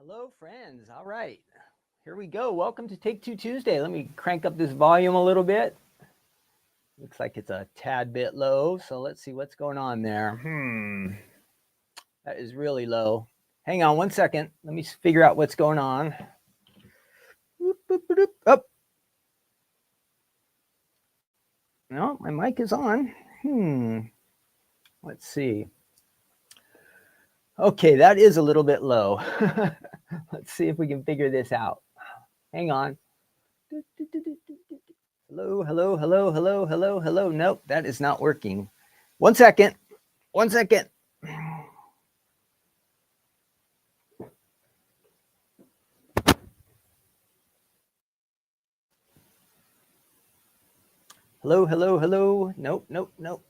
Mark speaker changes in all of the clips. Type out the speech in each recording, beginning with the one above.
Speaker 1: Hello, friends. All right, here we go. Welcome to Take Two Tuesday. Let me crank up this volume a little bit. Looks like it's a tad bit low, so let's see what's going on there. That is really low. Hang on one second. Let me figure out what's going on. Up. No, my mic is on. Let's see. Okay, that is a little bit low. Let's see if we can figure this out. Hang on. Hello, hello, hello, hello, hello, hello. Nope, that is not working. One second. One second. Hello, hello, hello. Nope, nope, nope.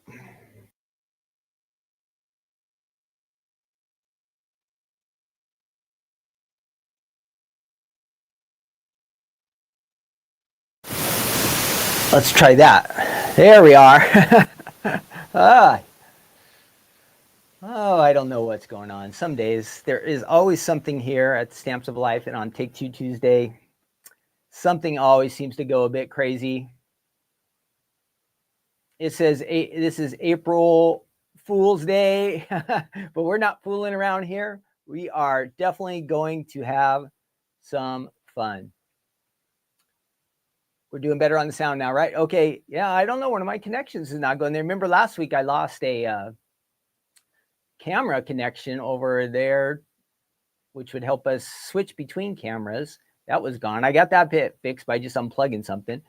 Speaker 1: Let's try that. There we are. Oh, I don't know what's going on. Some days there is always something here at Stamps of Life and on Take Two Tuesday. Something always seems to go a bit crazy. It says this is April Fool's Day, but we're not fooling around here. We are definitely going to have some fun. We're doing better on the sound now, right? Okay. Yeah, I don't know. One of my connections is not going there. Remember last week I lost a camera connection over there, which would help us switch between cameras. That was gone. I got that bit fixed by just unplugging something.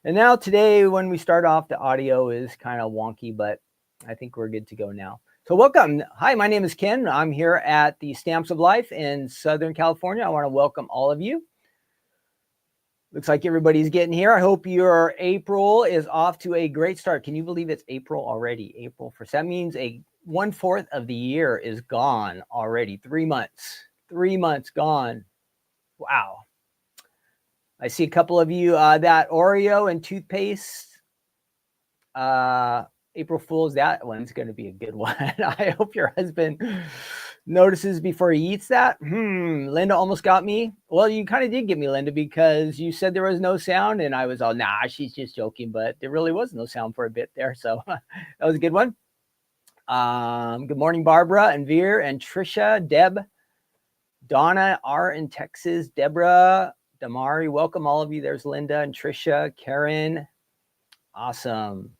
Speaker 1: And now today, when we start off, the audio is kind of wonky, but I think we're good to go now. So welcome. Hi, my name is Ken. I'm here at the Stamps of Life in Southern California. I want to welcome all of you. Looks like everybody's getting here. I hope your April is off to a great start. Can you believe it's April already? April 1st. That means 1/4 of the year is gone already. 3 months. 3 months gone. Wow. I see a couple of you that Oreo and toothpaste. April Fool's, that one's going to be a good one. I hope your husband notices before he eats that. Linda almost got me. Well, you kind of did get me, Linda, because you said there was no sound, and I was all, nah, she's just joking, but there really was no sound for a bit there, so that was a good one. Good morning, Barbara and Veer and Trisha, Deb, Donna R in Texas, Deborah, Damari, welcome all of you. There's Linda and Trisha, Karen. Awesome.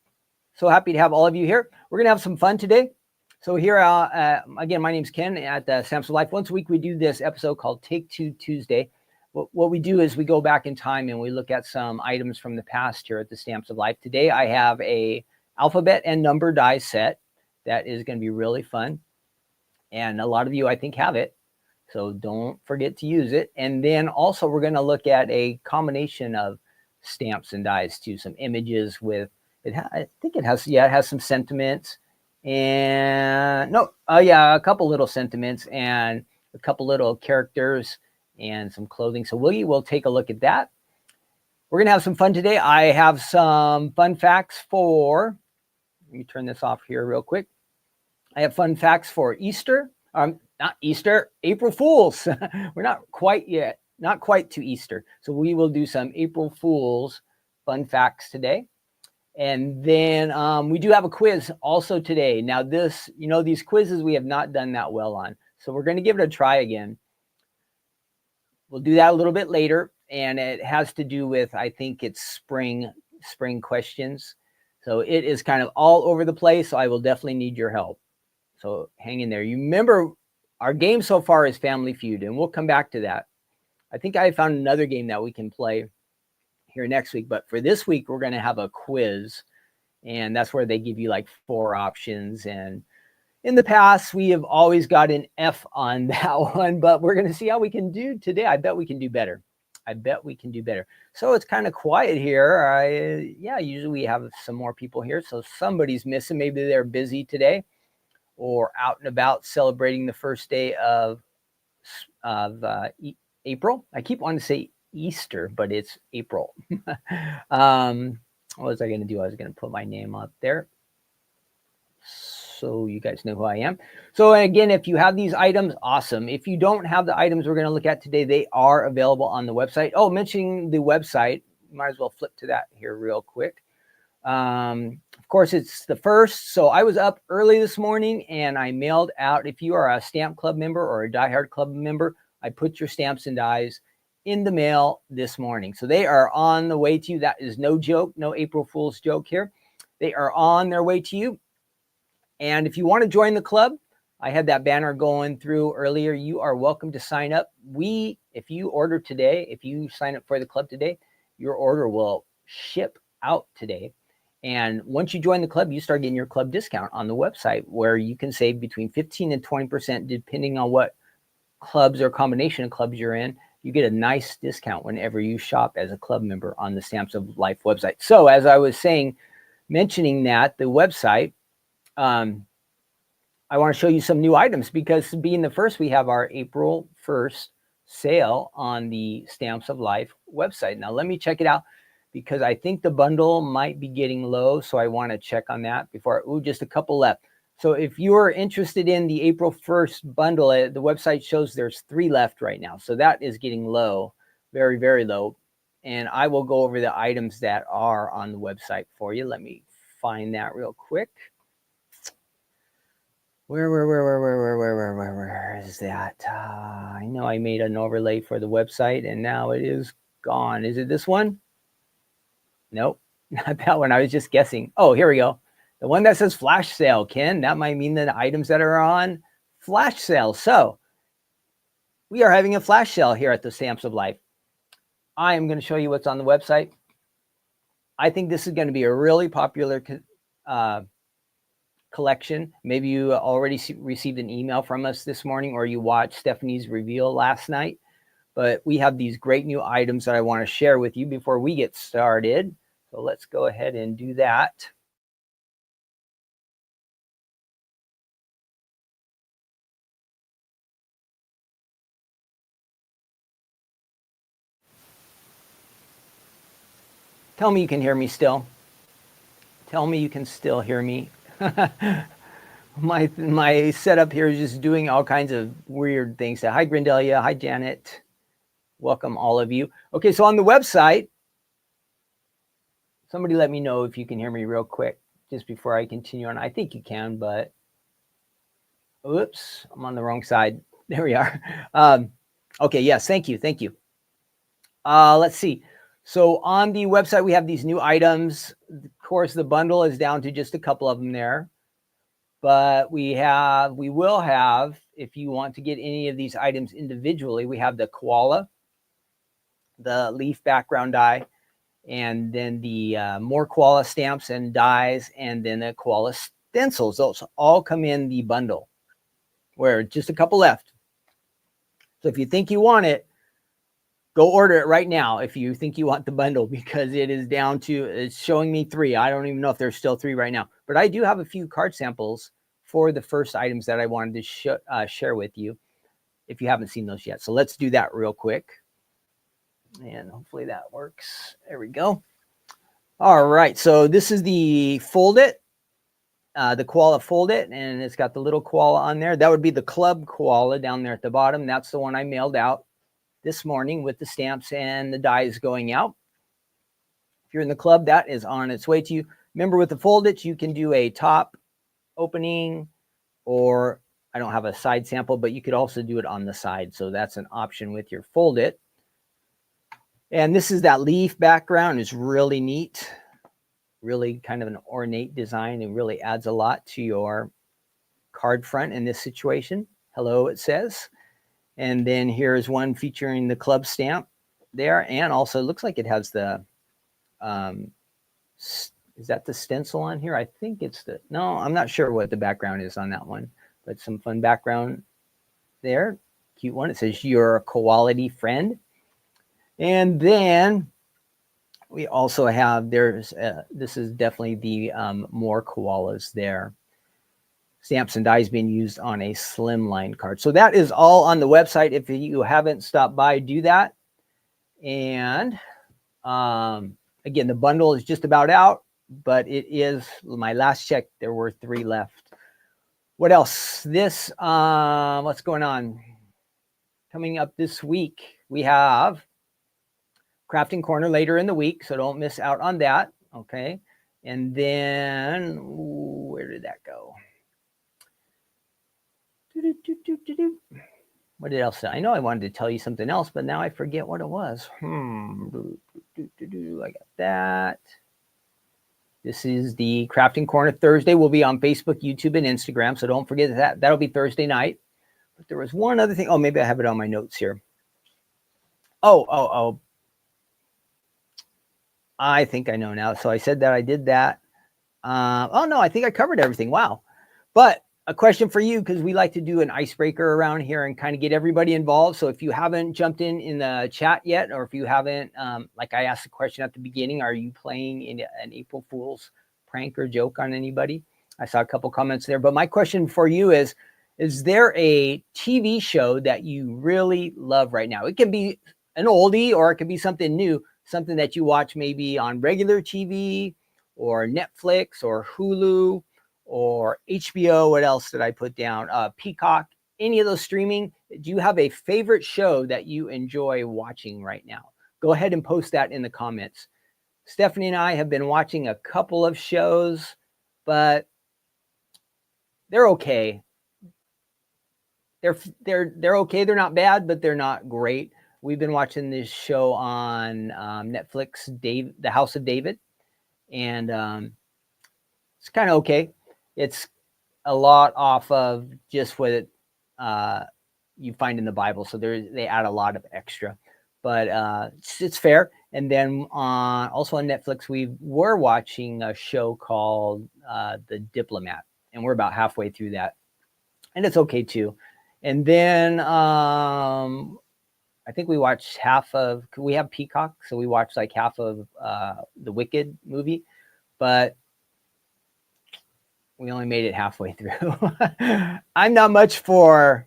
Speaker 1: So happy to have all of you here. We're going to have some fun today. So here, again, my name's Ken at the Stamps of Life. Once a week, we do this episode called Take Two Tuesday. What we do is we go back in time and we look at some items from the past here at the Stamps of Life. Today, I have a alphabet and number die set that is going to be really fun. And a lot of you, I think, have it. So don't forget to use it. And then also, we're going to look at a combination of stamps and dies too. Some images with I think it has some sentiments and a couple little sentiments and a couple little characters and some clothing. So we'll take a look at that. We're going to have some fun today. I have some fun facts let me turn this off here real quick. I have fun facts for Easter. Not Easter, April Fools. We're not quite to Easter. So we will do some April Fools fun facts today. And then we do have a quiz also today. Now these quizzes we have not done that well on. So we're going to give it a try again. We'll do that a little bit later. And it has to do with, I think it's spring questions. So it is kind of all over the place. So I will definitely need your help. So hang in there. You remember our game so far is Family Feud, and we'll come back to that. I think I found another game that we can play here next week, but for this week, we're going to have a quiz, and that's where they give you like 4 options. And in the past, we have always got an F on that one, but we're going to see how we can do today. I bet we can do better. So it's kind of quiet here. Usually we have some more people here, so somebody's missing. Maybe they're busy today or out and about celebrating the first day of April. I keep wanting to say Easter, but it's April. What was I going to do? I was going to put my name up there. so you guys know who I am. So again, if you have these items, awesome. If you don't have the items we're going to look at today, they are available on the website. Oh, mentioning the website, might as well flip to that here real quick. Of course, it's the first. So I was up early this morning and I mailed out, if you are a Stamp Club member or a Die Hard Club member, I put your stamps and dies in the mail this morning. So they are on the way to you. That is no joke, no April Fool's joke here. They are on their way to you. And if you want to join the club, I had that banner going through earlier. You are welcome to sign up. If you order today, if you sign up for the club today, your order will ship out today. And once you join the club, you start getting your club discount on the website, where you can save between 15 and 20%, depending on what clubs or combination of clubs you're in. You get a nice discount whenever you shop as a club member on the Stamps of Life website. So as I was saying, mentioning that, the website, I want to show you some new items, because being the first, we have our April 1st sale on the Stamps of Life website. Now let me check it out, because I think the bundle might be getting low. So I want to check on that before, just a couple left. So if you're interested in the April 1st bundle, the website shows there's 3 left right now. So that is getting low, very, very low. And I will go over the items that are on the website for you. Let me find that real quick. Where is that? I know I made an overlay for the website and now it is gone. Is it this one? Nope, not that one. I was just guessing. Oh, here we go. The one that says flash sale, Ken. That might mean the items that are on flash sale. So we are having a flash sale here at the Stamps of Life. I am going to show you what's on the website. I think this is going to be a really popular collection. Maybe you already received an email from us this morning, or you watched Stephanie's reveal last night. But we have these great new items that I want to share with you before we get started. So let's go ahead and do that. Tell me you can hear me still. Tell me you can still hear me. My setup here is just doing all kinds of weird things. Hi, Grindelia. Hi, Janet. Welcome, all of you. Okay, so on the website, somebody let me know if you can hear me real quick just before I continue on. I think you can, but oops, I'm on the wrong side. There we are. Okay, yes, thank you. Let's see. So on the website, we have these new items. Of course, the bundle is down to just a couple of them there. But we will have, if you want to get any of these items individually, we have the koala, the leaf background die, and then the more koala stamps and dies, and then the koala stencils. Those all come in the bundle, where just a couple left. So if you think you want it, go order it right now if you think you want the bundle, because it is down to, it's showing me 3. I don't even know if there's still 3 right now. But I do have a few card samples for the first items that I wanted to share with you, if you haven't seen those yet. So let's do that real quick. And hopefully that works. There we go. All right. So this is the Fold It, the koala Fold It, and it's got the little koala on there. That would be the club koala down there at the bottom. That's the one I mailed out this morning with the stamps and the dies going out. If you're in the club, that is on its way to you. Remember, with the Fold It, you can do a top opening, or I don't have a side sample, but you could also do it on the side. So that's an option with your Fold It. And this is that leaf background. Is really neat, really kind of an ornate design, and really adds a lot to your card front in this situation. Hello, it says. And then here's one featuring the club stamp there. And also looks like it has the, is that the stencil on here? I think it's the, no, I'm not sure what the background is on that one, but some fun background there. Cute one. It says, "You're a quality friend." And then we also have, this is definitely the more koalas there. Stamps and dies being used on a slimline card. So that is all on the website. If you haven't stopped by, do that. And again, the bundle is just about out. but it is my last check. There were 3 left. What else? What's going on? Coming up this week, we have Crafting Corner later in the week, so don't miss out on that. Okay. And then, where did that go? What else? I know I wanted to tell you something else, but now I forget what it was. I got that. This is the Crafting Corner Thursday. We'll be on Facebook, YouTube, and Instagram, so don't forget that. That'll be Thursday night. But there was one other thing. Oh, maybe I have it on my notes here. Oh. I think I know now. So I said that I did that. Oh, no, I think I covered everything. Wow. But a question for you, because we like to do an icebreaker around here and kind of get everybody involved. So if you haven't jumped in the chat yet, or if you haven't, like I asked the question at the beginning, are you playing in an April Fool's prank or joke on anybody? I saw a couple comments there. But my question for you is there a TV show that you really love right now? It can be an oldie or it can be something new, something that you watch maybe on regular TV or Netflix or Hulu or HBO. What else did I put down? Peacock, any of those streaming. Do you have a favorite show that you enjoy watching right now? Go ahead and post that in the comments. Stephanie and I have been watching a couple of shows, but they're okay. They're okay. They're not bad, but they're not great. We've been watching this show on Netflix, The House of David, and it's kind of okay. It's a lot off of just what you find in the Bible, so they add a lot of extra, but it's fair. And then also on Netflix, we were watching a show called The Diplomat, and we're about halfway through that, and it's okay too. And then I think we watched we have Peacock, so we watched like half of the Wicked movie, but we only made it halfway through. I'm not much for,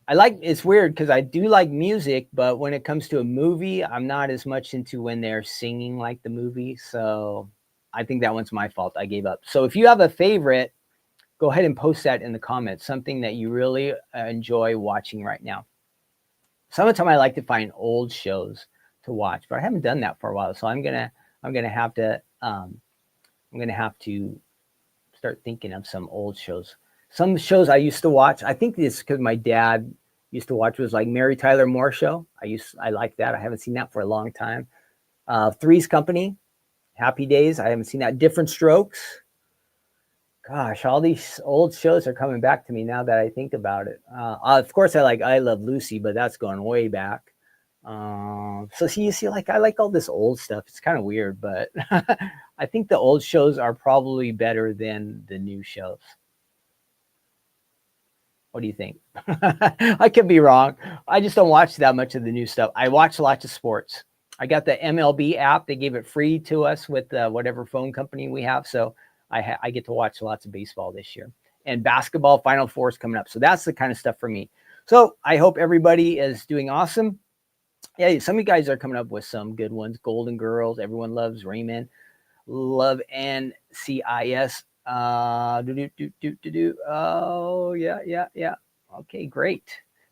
Speaker 1: it's weird because I do like music, but when it comes to a movie, I'm not as much into when they're singing like the movie. So I think that one's my fault. I gave up. So if you have a favorite, go ahead and post that in the comments, something that you really enjoy watching right now. Sometimes I like to find old shows to watch, but I haven't done that for a while. So I'm gonna have to start thinking of some old shows. Some shows I used to watch, I think this because my dad used to watch, was like Mary Tyler Moore Show. I like that. I haven't seen that for a long time. Three's Company, Happy Days. I haven't seen that. Different Strokes. Gosh, all these old shows are coming back to me now that I think about it. Of course, I Love Lucy, but that's going way back. So you see, like I like all this old stuff. It's kind of weird, but I think the old shows are probably better than the new shows. What do you think? I could be wrong. I just don't watch that much of the new stuff. I watch lots of sports. I got the MLB app. They gave it free to us with whatever phone company we have. So I get to watch lots of baseball this year. And basketball, Final Four is coming up. So that's the kind of stuff for me. So I hope everybody is doing awesome. Yeah, some of you guys are coming up with some good ones. Golden Girls. Everyone loves Raymond. Love NCIS. Oh, yeah. Okay, great.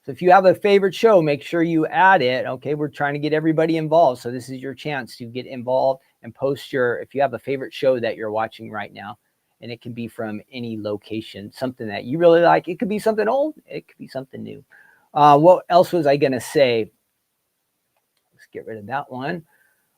Speaker 1: So if you have a favorite show, make sure you add it. Okay, we're trying to get everybody involved. So this is your chance to get involved and post if you have a favorite show that you're watching right now. And it can be from any location, something that you really like. It could be something old. It could be something new. What else was I going to say? Let's get rid of that one.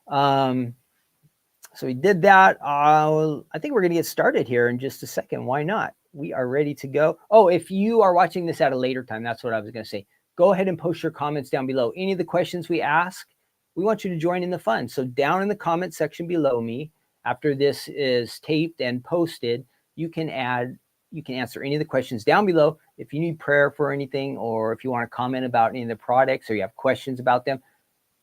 Speaker 1: So we did that. I think we're going to get started here in just a second. Why not? We are ready to go. Oh, if you are watching this at a later time, that's what I was going to say. Go ahead and post your comments down below. Any of the questions we ask, we want you to join in the fun. So down in the comment section below me, after this is taped and posted, you can answer any of the questions down below. If you need prayer for anything, or if you want to comment about any of the products, or you have questions about them,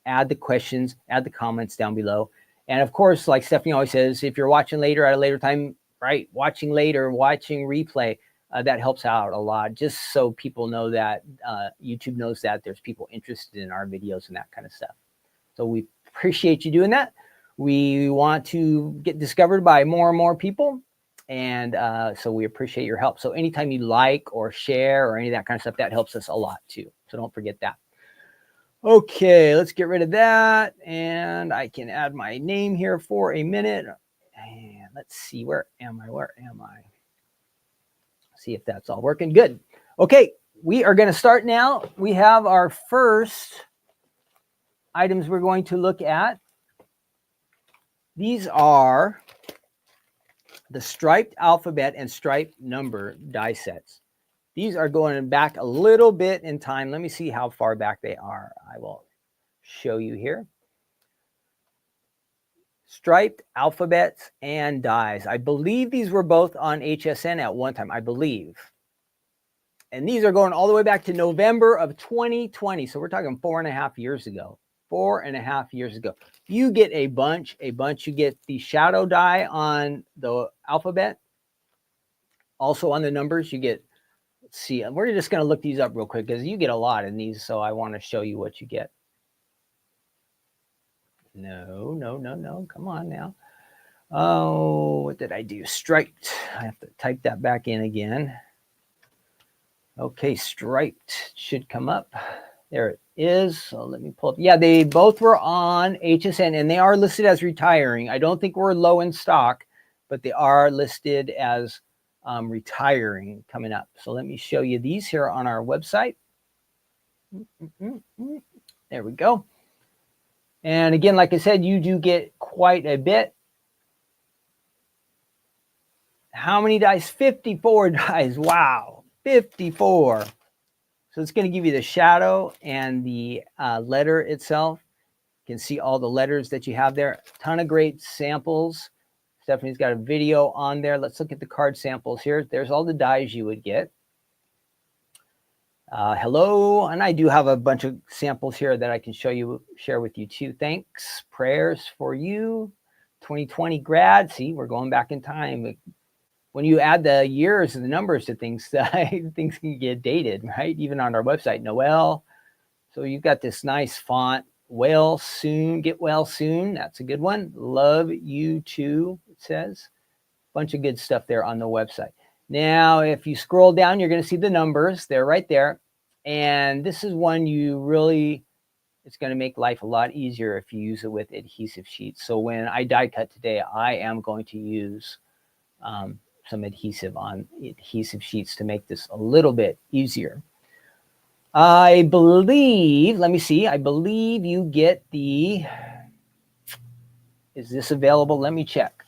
Speaker 1: add the questions, add the comments down below. And of course, like Stephanie always says, if you're watching later at a later time, right, watching later, watching replay, that helps out a lot, just so people know that YouTube knows that there's people interested in our videos and that kind of stuff. So we appreciate you doing that. We want to get discovered by more and more people. And so we appreciate your help. So anytime you like or share or any of that kind of stuff, that helps us a lot too. So don't forget that. Okay, let's get rid of that. And I can add my name here for a minute. And let's see, where am I? See if that's all working. Good. Okay, we are going to start now. We have our first items we're going to look at. These are the striped alphabet and striped number die sets. These are going back a little bit in time. Let me see how far back they are. I will show you here. Striped alphabets and dies. I believe these were both on HSN at one time, I believe. And these are going all the way back to November of 2020. So we're talking 4.5 years ago. 4.5 years ago. You get a bunch. You get the shadow die on the alphabet. Also on the numbers, you get, let's see, we're just going to look these up real quick because you get a lot in these. So I want to show you what you get. No. Come on now. Oh, what did I do? Striped. I have to type that back in again. Okay, striped should come up. There it is. So let me pull up. Yeah, they both were on HSN and they are listed as retiring. I don't think we're low in stock, but they are listed as retiring coming up. So let me show you these here on our website. There we go. And again, like I said, you do get quite a bit. How many dice? 54 dice. Wow, 54. So it's going to give you the shadow and the letter itself. You can see all the letters that you have there. A ton of great samples. Stephanie's got a video on there. Let's look at the card samples here. There's all the dies you would get. Hello, and I do have a bunch of samples here that I can share with you too. Thanks, prayers for you. 2020 grad. See, we're going back in time. When you add the years and the numbers to things, things can get dated, right? Even on our website, Noel. So you've got this nice font. Well soon, get well soon. That's a good one. Love you too, it says. Bunch of good stuff there on the website. Now, if you scroll down, you're going to see the numbers. They're right there. And this is one it's going to make life a lot easier if you use it with adhesive sheets. So when I die cut today, I am going to use some adhesive sheets to make this a little bit easier. I believe you get is this available? Let me check.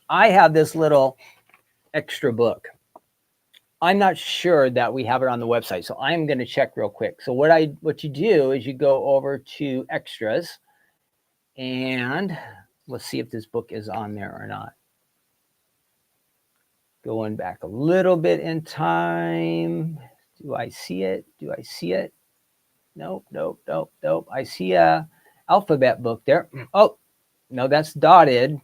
Speaker 1: I have this little extra book. I'm not sure that we have it on the website, so I'm going to check real quick. So what you do is you go over to extras, and let's see if this book is on there or not. Going back a little bit in time. Do I see it? Nope. I see a alphabet book there. Oh, no, that's dotted.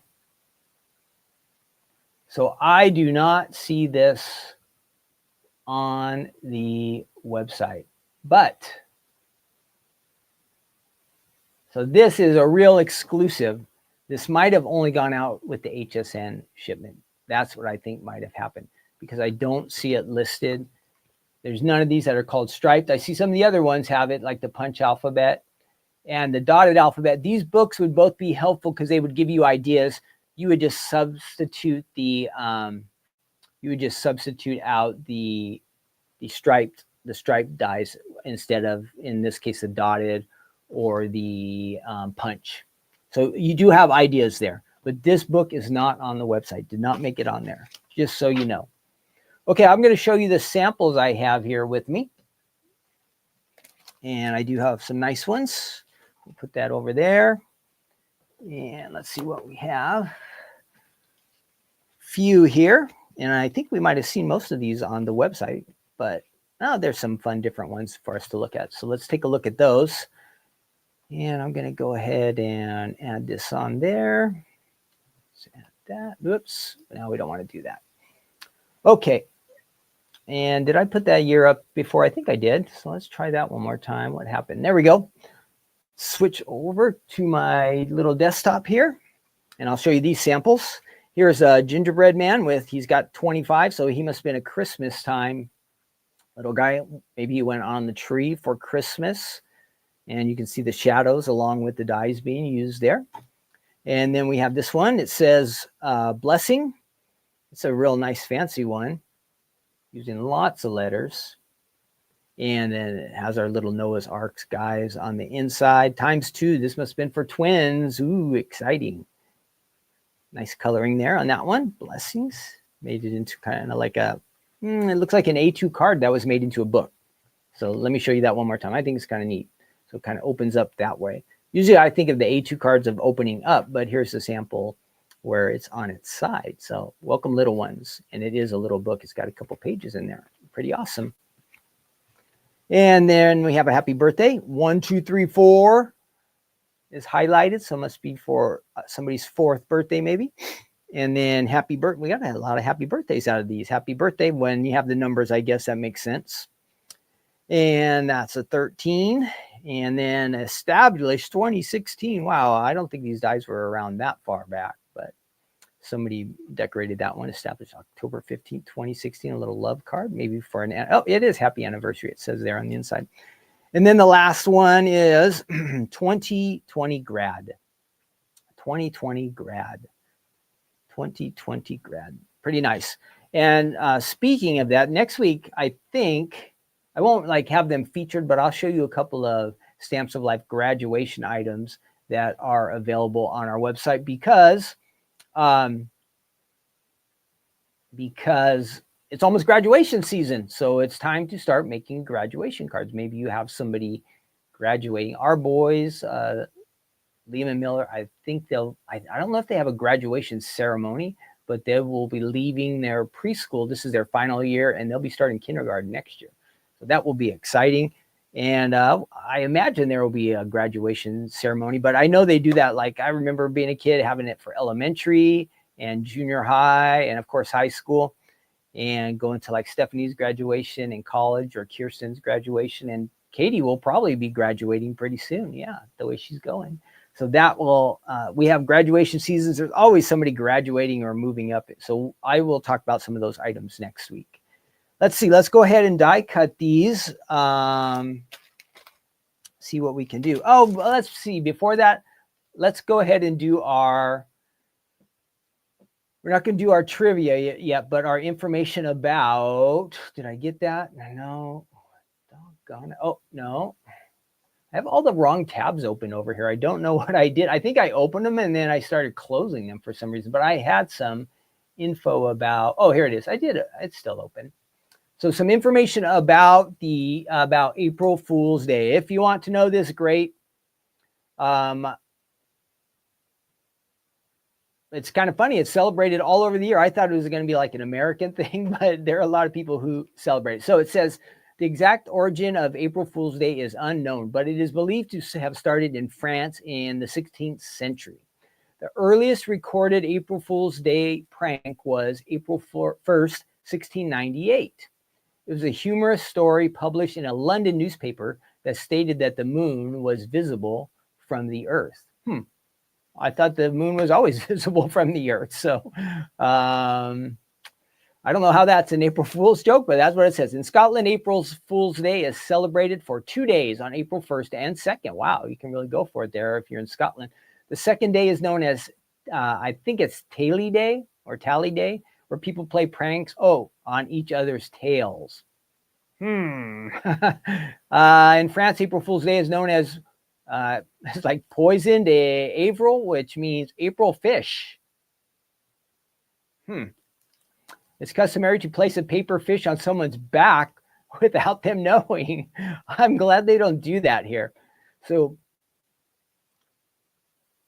Speaker 1: So I do not see this on the website. So this is a real exclusive. This might have only gone out with the HSN shipment. That's what I think might have happened because I don't see it listed. There's none of these that are called striped. I see some of the other ones have it, like the punch alphabet and the dotted alphabet. These books would both be helpful because they would give you ideas. You would just substitute out the striped dies instead of, in this case, the dotted or the punch. So you do have ideas there, but this book is not on the website. Did not make it on there, just so you know. Okay, I'm going to show you the samples I have here with me. And I do have some nice ones. We'll put that over there. And let's see what we have. Few here. And I think we might have seen most of these on the website, but there's some fun different ones for us to look at. So let's take a look at those. And I'm going to go ahead and add this on there. Let's add that. Oops. No, we don't want to do that. Okay. And did I put that year up before? I think I did. So let's try that one more time. What happened? There we go. Switch over to my little desktop here. And I'll show you these samples. Here's a gingerbread man he's got 25, so he must have been a Christmas time little guy. Maybe he went on the tree for Christmas, and you can see the shadows along with the dyes being used there. And then we have this one. It says blessing. It's a real nice fancy one using lots of letters. And then it has our little Noah's Ark guys on the inside. ×2. This must have been for twins. Ooh, exciting. Nice coloring there on that one. Blessings. Made it into kind of like it looks like an A2 card that was made into a book. So let me show you that one more time. I think it's kind of neat. So it kind of opens up that way. Usually I think of the A2 cards of opening up, but here's the sample where it's on its side. So welcome, little ones. And it is a little book. It's got a couple pages in there. Pretty awesome. And then we have a happy birthday. 1, 2, 3, 4 is highlighted. So it must be for somebody's 4th birthday maybe. And then happy birthday. We got a lot of happy birthdays out of these. Happy birthday. When you have the numbers, I guess that makes sense. And that's a 13. And then established 2016. Wow, I don't think these dies were around that far back, but somebody decorated that one. Established October 15th, 2016. A little love card, maybe for it is happy anniversary. It says there on the inside. And then the last one is 2020 grad. 2020 grad. 2020 grad. Pretty nice. And speaking of that, next week, I think I won't have them featured, but I'll show you a couple of Stamps of Life graduation items that are available on our website because it's almost graduation season. So it's time to start making graduation cards. Maybe you have somebody graduating. Our boys, Liam and Miller, I think I don't know if they have a graduation ceremony, but they will be leaving their preschool. This is their final year, and they'll be starting kindergarten next year. So that will be exciting. And I imagine there will be a graduation ceremony, but I know they do that. Like I remember being a kid having it for elementary and junior high and of course high school, and going to like Stephanie's graduation in college or Kirsten's graduation. And Katie will probably be graduating pretty soon. Yeah, the way she's going. So that will, we have graduation seasons. There's always somebody graduating or moving up. So I will talk about some of those items next week. Let's see, let's go ahead and die cut these. See what we can do. Oh, let's see, before that, let's go ahead and do we're not going to do our trivia yet, but our information about, did I get that? No, doggone it. Oh, no. I have all the wrong tabs open over here. I don't know what I did. I think I opened them and then I started closing them for some reason, but I had some info about, oh, here it is. I did it. It's still open. So some information about April Fool's Day. If you want to know this, great. It's kind of funny. It's celebrated all over the year. I thought it was going to be like an American thing, but there are a lot of people who celebrate it. So it says the exact origin of April Fool's Day is unknown, but it is believed to have started in France in the 16th century. The earliest recorded April Fool's Day prank was April 1st, 1698. It was a humorous story published in a London newspaper that stated that the moon was visible from the earth. I thought the moon was always visible from the earth. So I don't know how that's an April Fool's joke, but that's what it says. In Scotland, April Fool's Day is celebrated for 2 days on April 1st and 2nd. Wow, you can really go for it there if you're in Scotland. The second day is known as, I think it's Tally Day or Tally Day, where people play pranks, on each other's tails. In France, April Fool's Day is known as, it's like Poison de Avril, which means April fish. It's customary to place a paper fish on someone's back without them knowing. I'm glad they don't do that here. So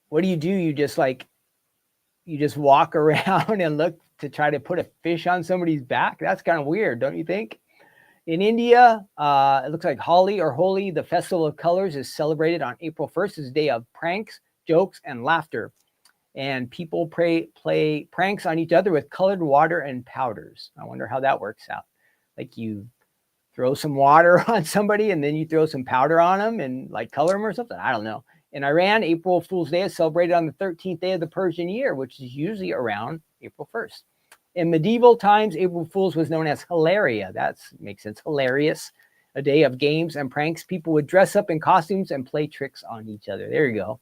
Speaker 1: what do? You just walk around and look to try to put a fish on somebody's back? That's kind of weird, don't you think? In India, it looks like Holi or Holi, the Festival of Colors, is celebrated on April 1st. It's a day of pranks, jokes, and laughter. And people play pranks on each other with colored water and powders. I wonder how that works out. Like you throw some water on somebody and then you throw some powder on them and like color them or something. I don't know. In Iran, April Fool's Day is celebrated on the 13th day of the Persian year, which is usually around April 1st. In medieval times, April Fool's was known as Hilaria. That makes sense. Hilarious. A day of games and pranks. People would dress up in costumes and play tricks on each other. There you go.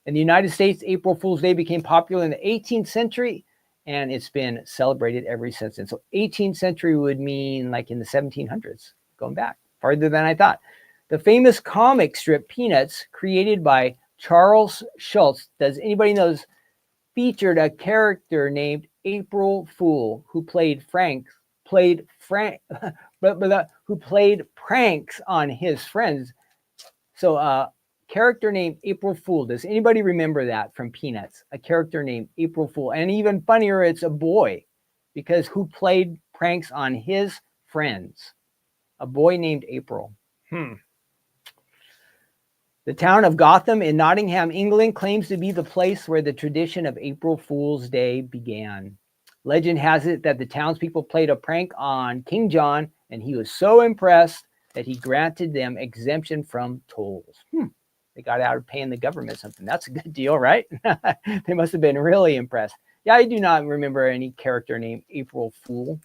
Speaker 1: In the United States, April Fool's Day became popular in the 18th century, and it's been celebrated ever since. And so 18th century would mean like in the 1700s, going back farther than I thought. The famous comic strip Peanuts, created by Charles Schulz, does anybody knows, featured a character named April Fool who played pranks on his friends. So character named April Fool. Does anybody remember that from Peanuts? A character named April Fool. And even funnier, it's a boy, because who played pranks on his friends? A boy named April. The town of Gotham in Nottingham, England, claims to be the place where the tradition of April Fool's Day began. Legend has it that the townspeople played a prank on King John, and he was so impressed that he granted them exemption from tolls. They got out of paying the government something. That's a good deal, right? They must have been really impressed. Yeah, I do not remember any character named April Fool.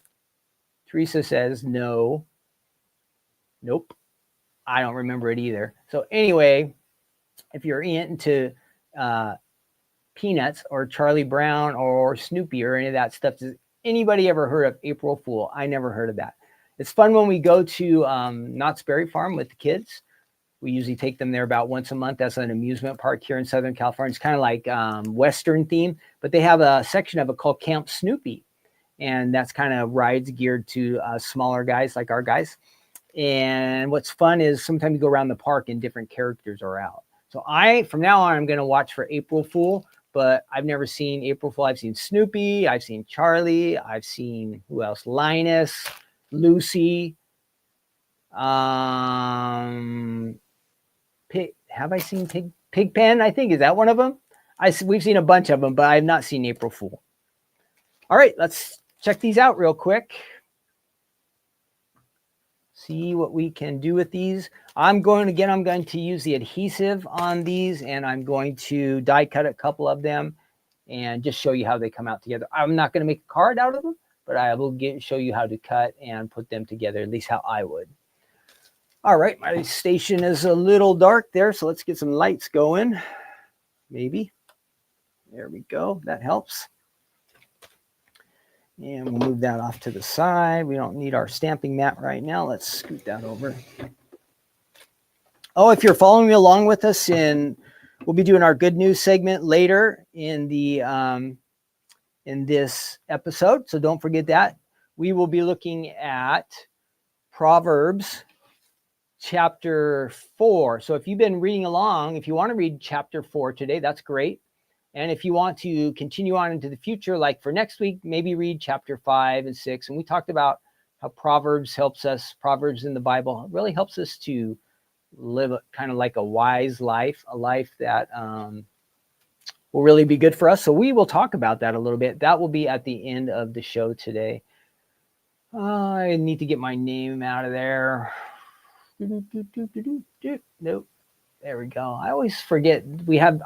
Speaker 1: Teresa says no. Nope. I don't remember it either. So anyway, if you're into Peanuts or Charlie Brown or Snoopy or any of that stuff, does anybody ever heard of April Fool? I never heard of that. It's fun when we go to Knott's Berry Farm with the kids. We usually take them there about once a month. That's an amusement park here in Southern California. It's kind of like Western theme, but they have a section of it called Camp Snoopy. And that's kind of rides geared to smaller guys like our guys. And what's fun is sometimes you go around the park and different characters are out. So from now on, I'm going to watch for April Fool, but I've never seen April Fool. I've seen Snoopy. I've seen Charlie. I've seen, who else? Linus, Lucy. Have I seen Pigpen? I think, is that one of them? We've seen a bunch of them, but I've not seen April Fool. All right, let's check these out real quick. See what we can do with these. I'm going to use the adhesive on these, and I'm going to die cut a couple of them and just show you how they come out together. I'm not going to make a card out of them, but I will show you how to cut and put them together, at least how I would. All right, my station is a little dark there, so let's get some lights going. Maybe. There we go. That helps. And we'll move that off to the side. We don't need our stamping mat right now. Let's scoot that over. Oh, if you're following me along with us, we'll be doing our good news segment later in this episode. So don't forget that. We will be looking at Proverbs chapter 4. So if you've been reading along, if you want to read chapter 4 today, that's great. And if you want to continue on into the future, like for next week, maybe read chapter 5 and 6. And we talked about how Proverbs helps us. Proverbs in the Bible really helps us to live kind of like a wise life, a life that will really be good for us. So we will talk about that a little bit. That will be at the end of the show today. I need to get my name out of there. Nope. There we go. I always forget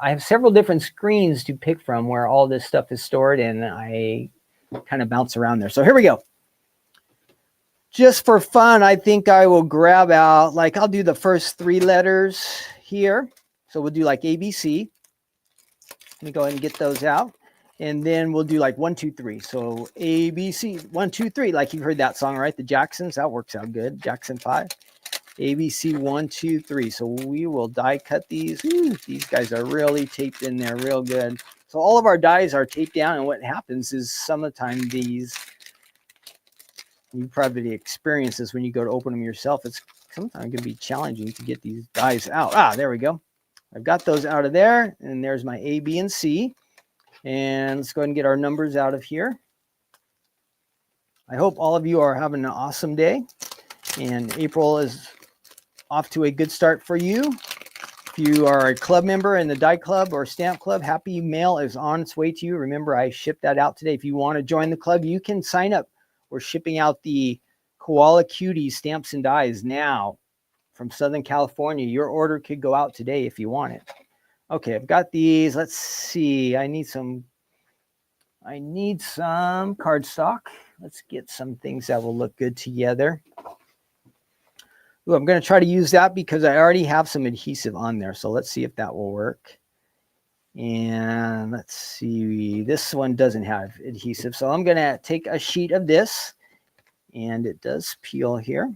Speaker 1: I have several different screens to pick from where all this stuff is stored, and I kind of bounce around there. So here we go. Just for fun, I think I will grab out, I'll do the first 3 letters here. So we'll do like ABC. Let me go ahead and get those out. And then we'll do like 1, 2, 3. So ABC, 1, 2, 3. Like you've heard that song, right? The Jacksons. That works out good. Jackson 5. ABC 1, 2, 3. So we will die cut these. Ooh, these guys are really taped in there real good. So all of our dies are taped down, and what happens is sometimes these, you probably experience this when you go to open them yourself. It's sometimes going to be challenging to get these dies out. There we go. I've got those out of there, and there's my A, B, and C. And let's go ahead and get our numbers out of here. I hope all of you are having an awesome day, and April is off to a good start for you. If you are a club member in the Die Club or Stamp Club, Happy Mail is on its way to you. Remember, I shipped that out today. If you want to join the club, you can sign up. We're shipping out the Koala Cutie stamps and dies now from Southern California. Your order could go out today if you want it. Okay, I've got these. Let's see. I need some cardstock. Let's get some things that will look good together. Ooh, I'm going to try to use that because I already have some adhesive on there. So let's see if that will work. And let's see, this one doesn't have adhesive. So I'm going to take a sheet of this, and it does peel here.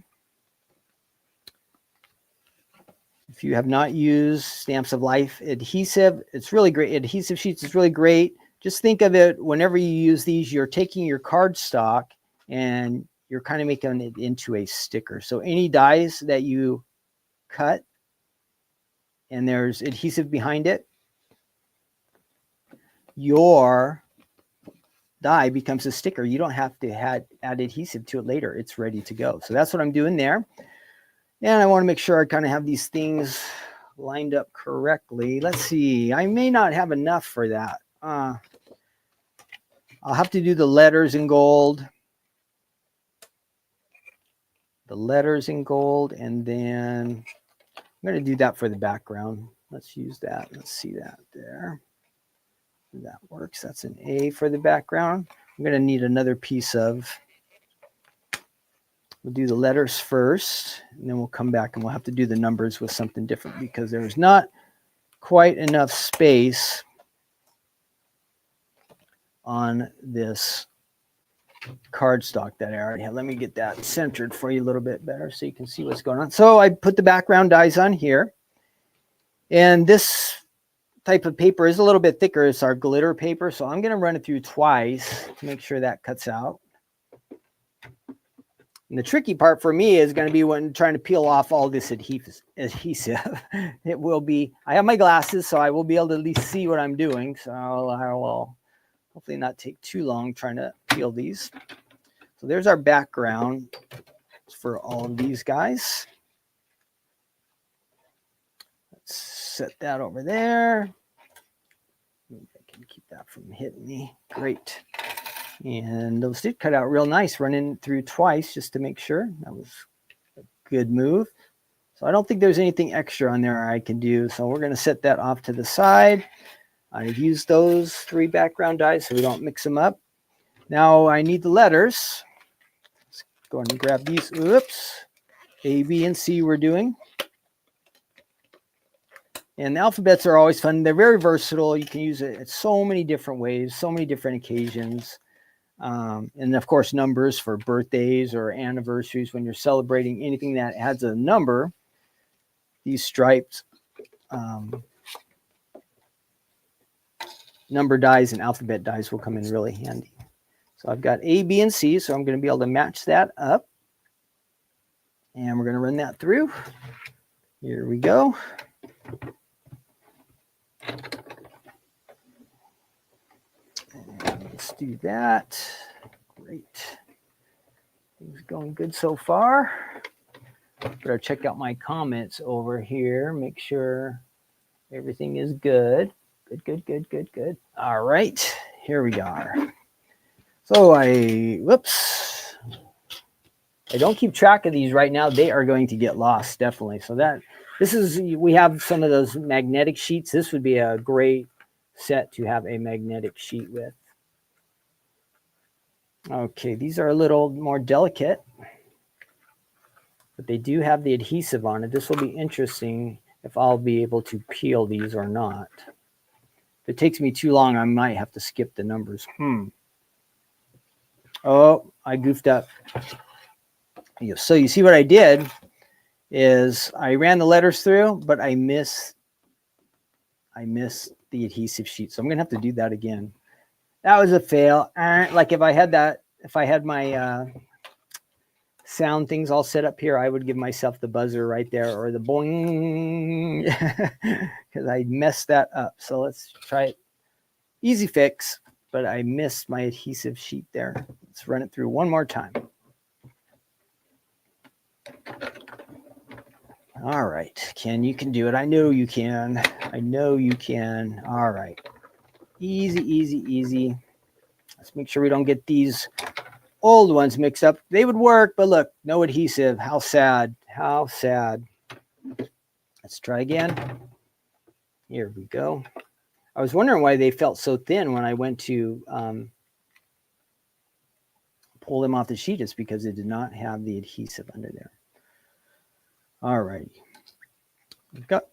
Speaker 1: If you have not used Stamps of Life adhesive, it's really great. Adhesive sheets is really great. Just think of it, whenever you use these, you're taking your cardstock and you're kind of making it into a sticker. So any dies that you cut and there's adhesive behind it, your die becomes a sticker. You don't have to add adhesive to it later. It's ready to go. So that's what I'm doing there. And I want to make sure I kind of have these things lined up correctly. Let's see. I may not have enough for that. I'll have to do the letters in gold. The letters in gold. And then I'm going to do that for the background. Let's use that. Let's see that there. That works. That's an A for the background. I'm going to need another piece of, we'll do the letters first, and then we'll come back and we'll have to do the numbers with something different because there's not quite enough space on this cardstock that I already have. Let me get that centered for you a little bit better so you can see what's going on. So I put the background dies on here, and this type of paper is a little bit thicker. It's our glitter paper, so I'm going to run it through twice to make sure that cuts out. And the tricky part for me is going to be when trying to peel off all this adhesive. It will be, I have my glasses, so I will be able to at least see what I'm doing. So I will hopefully not take too long trying to peel these. So there's our background for all of these guys. Let's set that over there. Maybe I can keep that from hitting me. Great. And those did cut out real nice, running through twice just to make sure. That was a good move. So I don't think there's anything extra on there I can do. So we're going to set that off to the side. I've used those 3 background dies so we don't mix them up. Now I need the letters. Let's go ahead and grab these. Oops. A, B, and C we're doing. And the alphabets are always fun. They're very versatile. You can use it in so many different ways, so many different occasions. And of course, numbers for birthdays or anniversaries when you're celebrating anything that adds a number. These stripes, number dies and alphabet dies will come in really handy. So I've got A, B, and C, so I'm going to be able to match that up. And we're going to run that through. Here we go. And let's do that. Great. Things going good so far. Better check out my comments over here. Make sure everything is good. Good. All right, here we are. So I don't keep track of these right now. They are going to get lost, definitely. So we have some of those magnetic sheets. This would be a great set to have a magnetic sheet with. Okay, these are a little more delicate, but they do have the adhesive on it. This will be interesting if I'll be able to peel these or not. If it takes me too long, I might have to skip the numbers. Oh, I goofed up. So you see what I did is I ran the letters through, but I missed the adhesive sheet. So I'm going to have to do that again. That was a fail. Like if I had my sound things all set up here, I would give myself the buzzer right there or the boing because I messed that up. So let's try it. Easy fix, but I missed my adhesive sheet there. Let's run it through one more time. All right, Ken, you can do it. I know you can. All right. Easy. Let's make sure we don't get these old ones mixed up. They would work, but look, no adhesive. How sad. Let's try again. Here we go. I was wondering why they felt so thin when I went to pull them off the sheet. It's because it did not have the adhesive under there. All right. We've got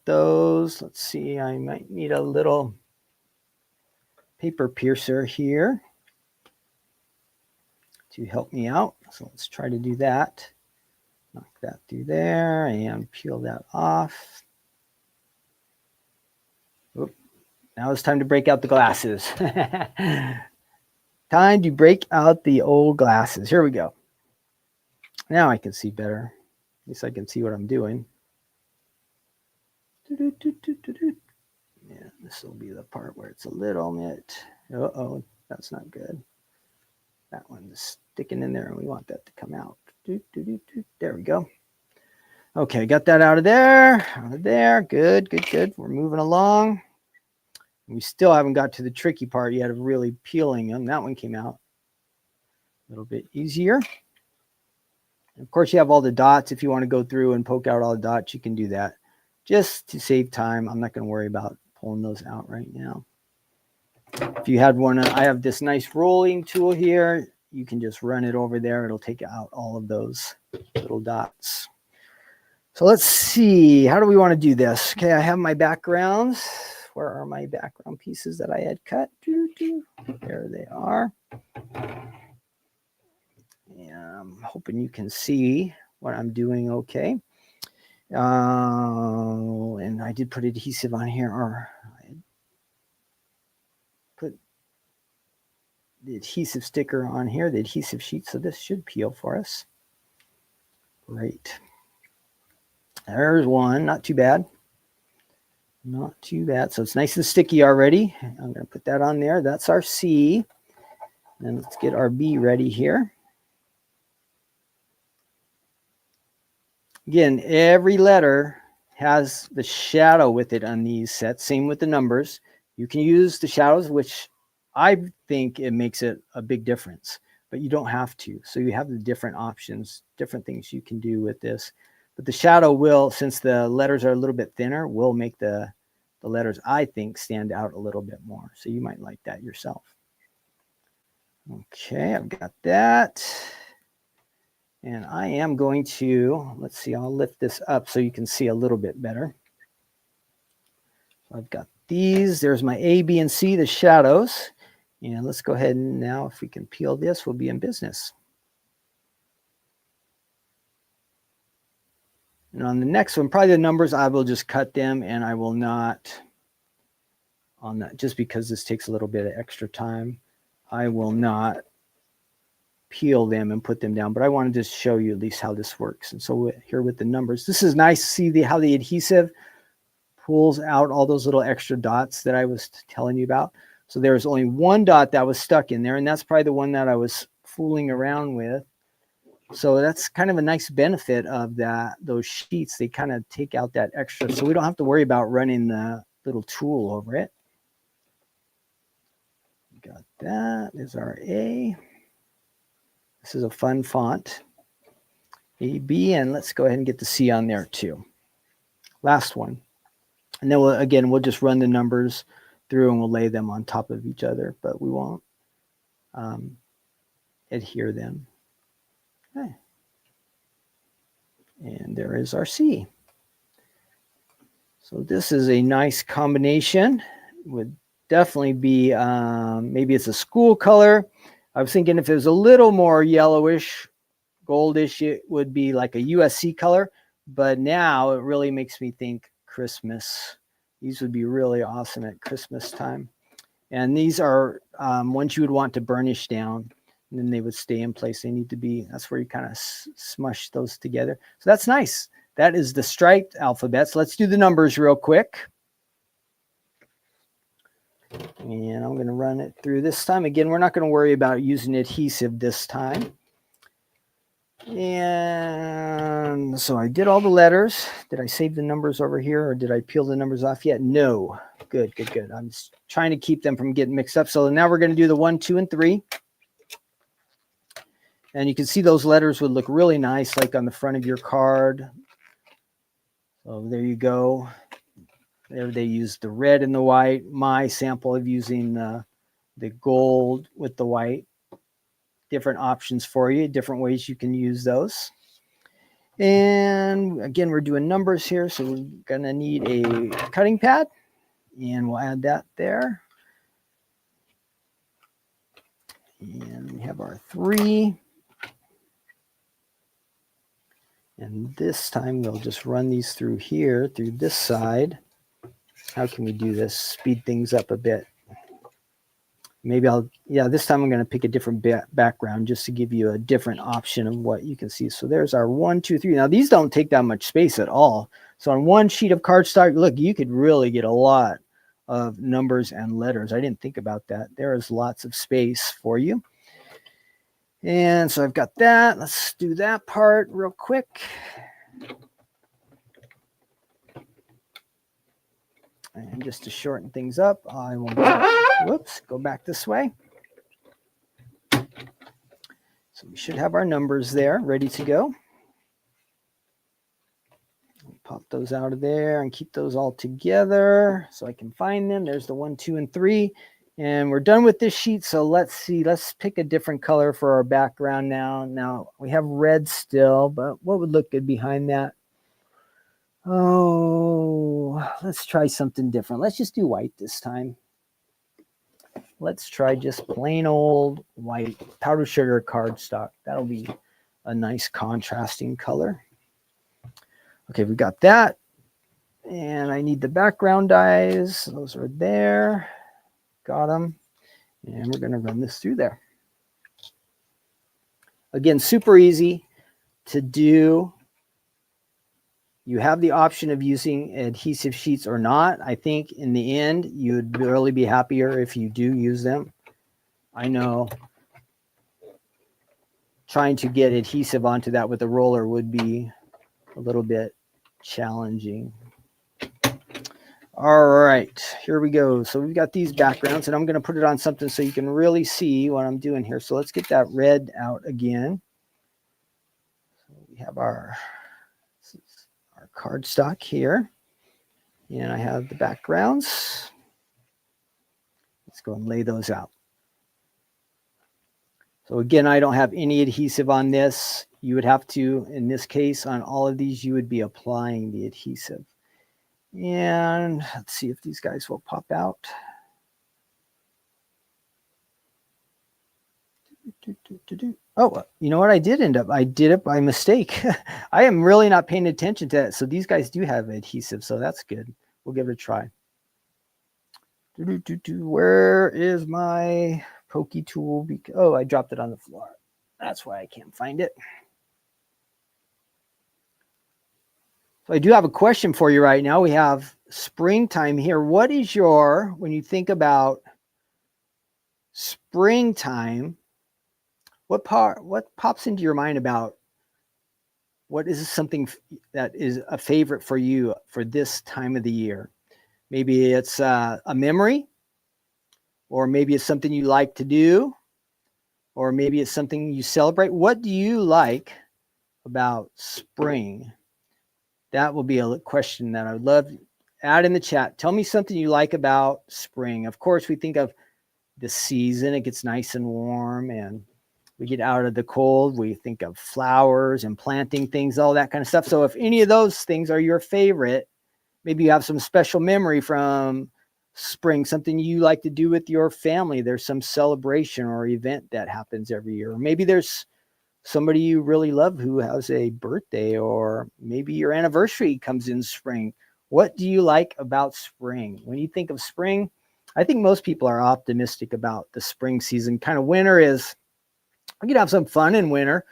Speaker 1: those. Let's see. I might need a little paper piercer here to help me out. So let's try to do that. Knock that through there and peel that off. Oop. Now it's time to break out the glasses. Time to break out the old glasses. Here we go. Now I can see better. At least I can see what I'm doing. Yeah, this will be the part where it's a little bit. Uh-oh, that's not good. That one's sticking in there and we want that to come out. There we go. Okay, got that out of there. Out of there. Good, good, good. We're moving along. We still haven't got to the tricky part yet of really peeling them. That one came out a little bit easier. Of course, you have all the dots. If you want to go through and poke out all the dots, you can do that. Just to save time, I'm not going to worry about pulling those out right now. If you had one, I have this nice rolling tool here. You can just run it over there. It'll take out all of those little dots. So let's see. How do we want to do this? Okay, I have my backgrounds. Where are my background pieces that I had cut? There they are. Yeah, I'm hoping you can see what I'm doing okay. And I did put adhesive on here, or I put the adhesive sticker on here, the adhesive sheet, so this should peel for us. Great. There's one, not too bad. Not too bad. So it's nice and sticky already. I'm going to put that on there. That's our C. And let's get our B ready here. Again, every letter has the shadow with it on these sets. Same with the numbers. You can use the shadows, which I think it makes it a big difference, but you don't have to. So you have the different options, different things you can do with this. But the shadow will, since the letters are a little bit thinner, will make the letters, I think, stand out a little bit more. So you might like that yourself. Okay, I've got that. And I am going to, let's see, I'll lift this up so you can see a little bit better. So I've got these. There's my A, B, and C, the shadows. And let's go ahead and now, if we can peel this, we'll be in business. And on the next one, probably the numbers, I will just cut them and I will not, on that, just because this takes a little bit of extra time, I will not peel them and put them down, but I want to just show you at least how this works. And so here with the numbers, this is nice to see how the adhesive pulls out all those little extra dots that I was telling you about. So there's only one dot that was stuck in there, and that's probably the one that I was fooling around with. So that's kind of a nice benefit of those sheets. They kind of take out that extra, so we don't have to worry about running the little tool over it. Got that. There's our A. This is a fun font. A, B, and let's go ahead and get the C on there too. Last one. And then we'll just run the numbers through and we'll lay them on top of each other, but we won't adhere them. Okay. And there is our C. So this is a nice combination. Would definitely be, maybe it's a school color. I was thinking if it was a little more yellowish, goldish, it would be like a USC color. But now it really makes me think Christmas. These would be really awesome at Christmas time. And these are ones you would want to burnish down, and then they would stay in place. They need to be, that's where you kind of smush those together. So that's nice. That is the striped alphabets. Let's do the numbers real quick. And I'm going to run it through this time. Again, we're not going to worry about using adhesive this time. And so I did all the letters. Did I save the numbers over here, or did I peel the numbers off yet? No. Good, good, good. I'm just trying to keep them from getting mixed up. So now we're going to do the 1, 2, and 3. And you can see those letters would look really nice, like on the front of your card. So there you go. There they use the red and the white. My sample of using the gold with the white. Different options for you, different ways you can use those. And again, we're doing numbers here, so we're going to need a cutting pad, and we'll add that there. And we have our 3. And this time we'll just run these through here, through this side. How can we do this? Speed things up a bit. Maybe this time I'm going to pick a different background just to give you a different option of what you can see. So there's our 1, 2, 3. Now these don't take that much space at all. So on one sheet of cardstock, look, you could really get a lot of numbers and letters. I didn't think about that. There is lots of space for you. And so I've got that. Let's do that part real quick. And just to shorten things up, I will go back this way. So we should have our numbers there ready to go. Pop those out of there and keep those all together so I can find them. There's the 1, 2, and 3. And we're done with this sheet. So let's see. Let's pick a different color for our background now. Now we have red still, but what would look good behind that? Oh, let's try something different. Let's just do white this time. Let's try just plain old white powdered sugar cardstock. That'll be a nice contrasting color. Okay, we got that. And I need the background dyes. Those are there. Got them. And we're going to run this through there. Again, super easy to do. You have the option of using adhesive sheets or not. I think in the end, you'd really be happier if you do use them. I know trying to get adhesive onto that with a roller would be a little bit challenging. All right, here we go. So we've got these backgrounds, and I'm going to put it on something so you can really see what I'm doing here. So let's get that red out again. So we have our cardstock here, and I have the backgrounds. Let's go and lay those out. So again, I don't have any adhesive on this. You would have to, in this case, on all of these, you would be applying the adhesive. And let's see if these guys will pop out. Oh, you know what? I did it by mistake. I am really not paying attention to that. So these guys do have adhesive, so that's good. We'll give it a try. Where is my pokey tool? Oh, I dropped it on the floor. That's why I can't find it. So I do have a question for you right now. We have springtime here. What is when you think about springtime, what pops into your mind about what is something that is a favorite for you for this time of the year? Maybe it's a memory, or maybe it's something you like to do, or maybe it's something you celebrate. What do you like about spring? That will be a question that I would love to add in the chat. Tell me something you like about spring. Of course, we think of the season. It gets nice and warm, and we get out of the cold. We think of flowers and planting things, all that kind of stuff. So if any of those things are your favorite, maybe you have some special memory from spring, something you like to do with your family. There's some celebration or event that happens every year. Or maybe there's somebody you really love who has a birthday, or maybe your anniversary comes in spring. What do you like about spring? When you think of spring, I think most people are optimistic about the spring season. Kind of winter is, you can have some fun in winter,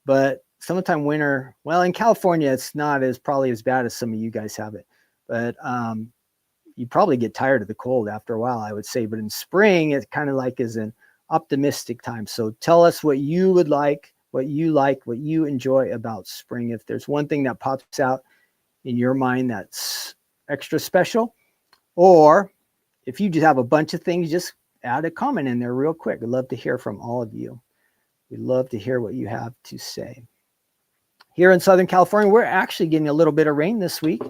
Speaker 1: but summertime winter, well, in California, it's not probably as bad as some of you guys have it. But you probably get tired of the cold after a while, I would say. But in spring, it kind of like is an optimistic time. So tell us what you would like, what you enjoy about spring. If there's one thing that pops out in your mind that's extra special, or if you just have a bunch of things, just add a comment in there real quick. I'd love to hear from all of you. We'd love to hear what you have to say. Here in Southern California, we're actually getting a little bit of rain this week.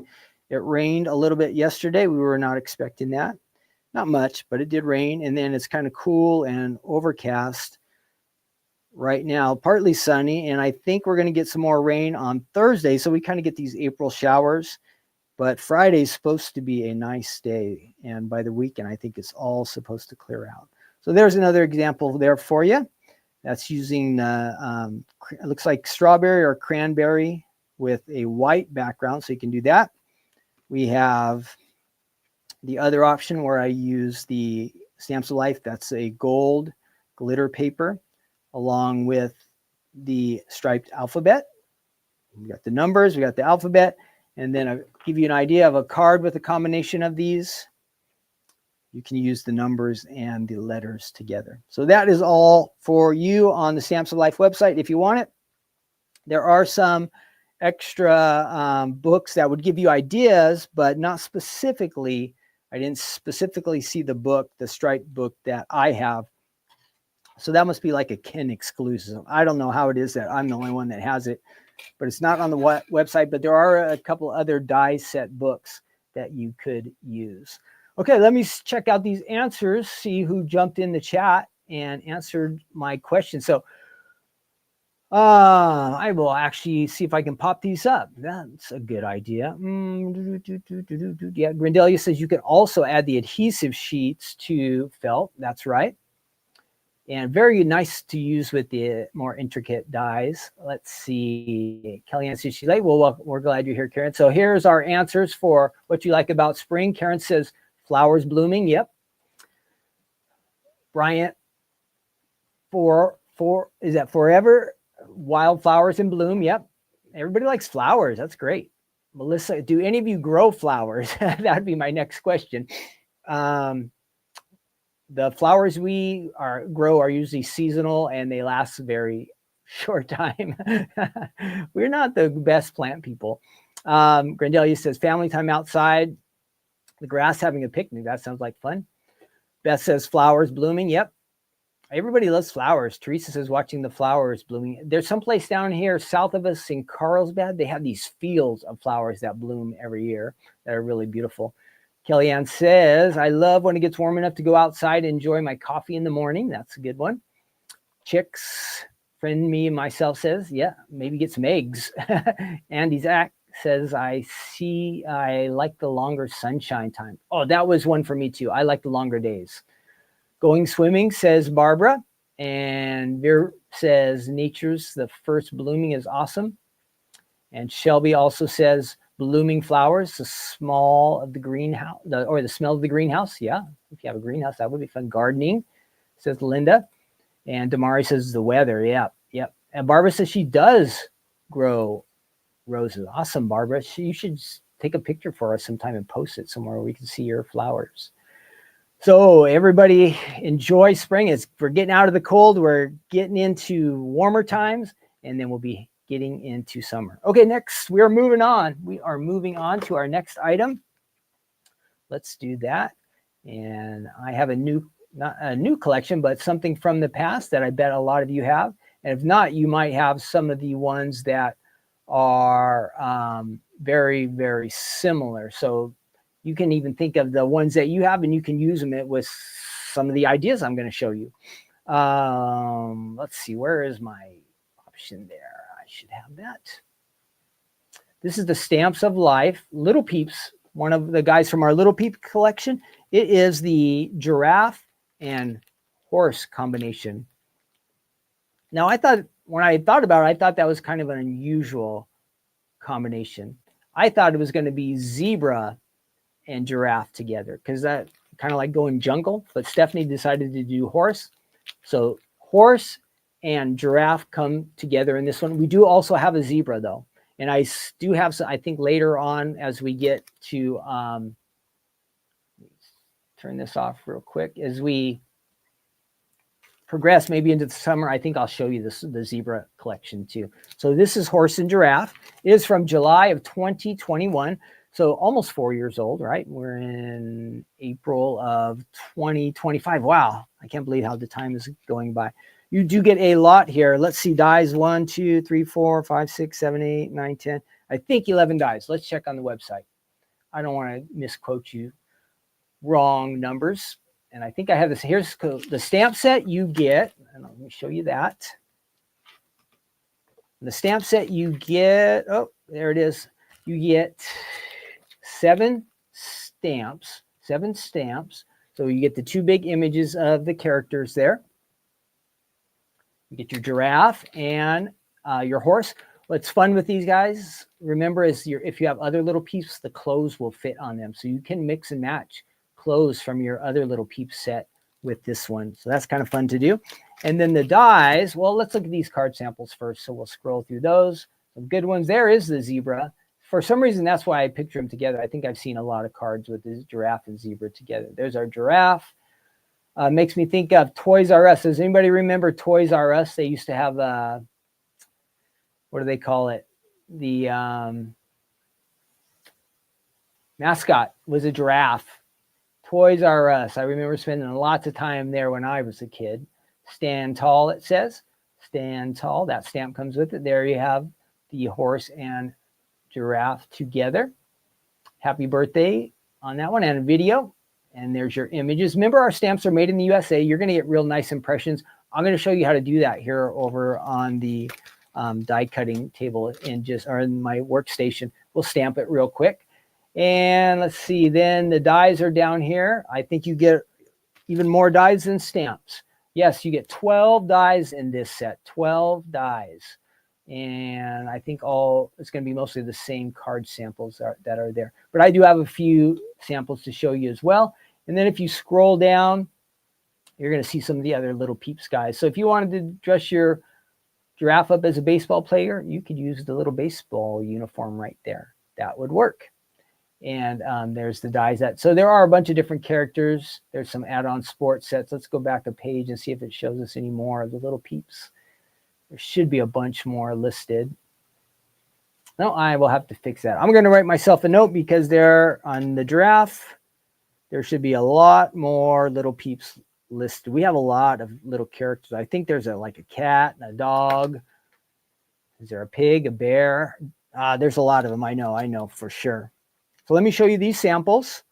Speaker 1: It rained a little bit yesterday. We were not expecting that. Not much, but it did rain. And then it's kind of cool and overcast right now, partly sunny. And I think we're going to get some more rain on Thursday. So we kind of get these April showers. But Friday's supposed to be a nice day. And by the weekend, I think it's all supposed to clear out. So there's another example there for you. That's using, it looks like strawberry or cranberry with a white background. So you can do that. We have the other option where I use the Stamps of Life. That's a gold glitter paper along with the striped alphabet. We got the numbers, we got the alphabet. And then I'll give you an idea of a card with a combination of these. You can use the numbers and the letters together. So that is all for you on the Stamps of Life website if you want it. There are some extra books that would give you ideas, but not specifically. I didn't specifically see the book, the striped book that I have. So that must be like a Ken exclusive. I don't know how it is that I'm the only one that has it, but it's not on the website. But there are a couple other die set books that you could use. Okay, let me check out these answers, see who jumped in the chat and answered my question. So I will actually see if I can pop these up. That's a good idea. Yeah, Grindelia says you can also add the adhesive sheets to felt. That's right. And very nice to use with the more intricate dies. Let's see. Kellyanne says she's late. Well, we're glad you're here, Karen. So here's our answers for what you like about spring. Karen says flowers blooming. Yep. Bryant, is that forever? Wildflowers in bloom. Yep. Everybody likes flowers. That's great. Melissa, do any of you grow flowers? That would be my next question. The flowers we grow are usually seasonal and they last a very short time. We're not the best plant people. Grandelia says family time outside, the grass having a picnic. That sounds like fun. Beth says flowers blooming. Yep. Everybody loves flowers. Teresa says watching the flowers blooming. There's someplace down here south of us in Carlsbad. They have these fields of flowers that bloom every year that are really beautiful. Kellyanne says, I love when it gets warm enough to go outside and enjoy my coffee in the morning. That's a good one. Chicks, friend me and myself says, yeah, maybe get some eggs. Andy Zach says, I like the longer sunshine time. Oh, that was one for me too. I like the longer days. Going swimming, says Barbara. And Veer says, nature's the first blooming is awesome. And Shelby also says, blooming flowers, the smell of the greenhouse, the smell of the greenhouse. Yeah, if you have a greenhouse, that would be fun. Gardening, says Linda. And Damari says the weather. Yeah, yep. And Barbara says she does grow roses. Awesome, Barbara. You should take a picture for us sometime and post it somewhere where we can see your flowers. So everybody enjoy spring. We're getting out of the cold. We're getting into warmer times, and then we'll be getting into summer. Okay, next we are moving on. We are moving on to our next item. Let's do that. And I have not a new collection, but something from the past that I bet a lot of you have. And if not, you might have some of the ones that are very, very similar. So you can even think of the ones that you have and you can use them with some of the ideas I'm going to show you. Let's see, where is my option there? I should have that. This is the Stamps of Life, Little Peeps, one of the guys from our Little Peep collection. It is the giraffe and horse combination. Now, when I thought about it, I thought that was kind of an unusual combination. I thought it was going to be zebra and giraffe together because that kind of like going jungle, but Stephanie decided to do horse. So horse and giraffe come together in this one. We do also have a zebra though. And I do have some, I think later on as we get to, turn this off real quick. As we progress maybe into the summer, I think I'll show you the zebra collection too. So this is horse and giraffe. It is from July of 2021. So almost 4 years old, right? We're in April of 2025. Wow, I can't believe how the time is going by. You do get a lot here. Let's see, dies 1, 2, 3, 4, 5, 6, 7, 8, 9, 10. I think 11 dies. Let's check on the website. I don't want to misquote you wrong numbers. And I think I have this. Here's the stamp set you get. And let me show you that. The stamp set you get, oh, there it is. You get 7 stamps. So you get the 2 big images of the characters there. You get your giraffe and your horse. What's fun with these guys, remember, is if you have other little Peeps, the clothes will fit on them. So you can mix and match clothes from your other little Peep set with this one. So that's kind of fun to do. And then the dies, well, let's look at these card samples first. So we'll scroll through those. Some good ones. There is the zebra. For some reason, that's why I picture them together. I think I've seen a lot of cards with the giraffe and zebra together. There's our giraffe. Makes me think of Toys R Us. Does anybody remember Toys R Us? They used to have, what do they call it? The mascot was a giraffe. Toys R Us. I remember spending lots of time there when I was a kid. Stand tall, it says. Stand tall. That stamp comes with it. There you have the horse and giraffe together. Happy birthday on that one, and a video. And there's your images. Remember, our stamps are made in the USA. You're going to get real nice impressions. I'm going to show you how to do that here over on the die cutting table or in my workstation. We'll stamp it real quick. And let's see, then the dies are down here. I think you get even more dies than stamps. Yes, you get 12 dies in this set, 12 dies. And I think it's going to be mostly the same card samples that are there. But I do have a few samples to show you as well. And then if you scroll down, you're going to see some of the other little Peeps guys. So if you wanted to dress your giraffe up as a baseball player, you could use the little baseball uniform right there. That would work. And there's the dies. So there are a bunch of different characters. There's some add-on sports sets. Let's go back a page and see if it shows us any more of the little Peeps. There should be a bunch more listed. No, I will have to fix that. I'm going to write myself a note because there on the giraffe, there should be a lot more little Peeps listed. We have a lot of little characters. I think there's like a cat, a dog. Is there a pig, a bear? There's a lot of them. I know for sure. So let me show you these samples.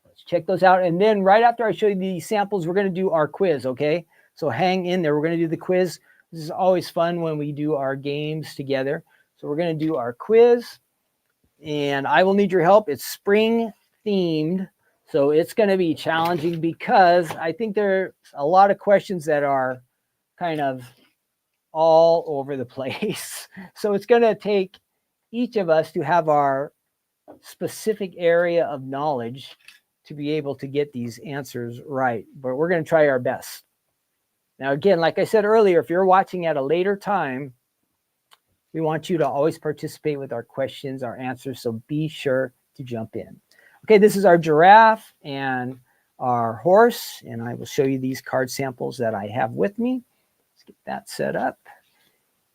Speaker 1: Let's check those out. And then right after I show you these samples, we're going to do our quiz, okay? So hang in there. We're going to do the quiz. This is always fun when we do our games together. So we're going to do our quiz. And I will need your help. It's spring themed. So it's going to be challenging because I think there's a lot of questions that are kind of all over the place. So it's going to take each of us to have our specific area of knowledge to be able to get these answers right. But we're going to try our best. Now, again, like I said earlier, if you're watching at a later time, we want you to always participate with our questions, our answers. So be sure to jump in. Okay, this is our giraffe and our horse, and I will show you these card samples that I have with me. Let's get that set up.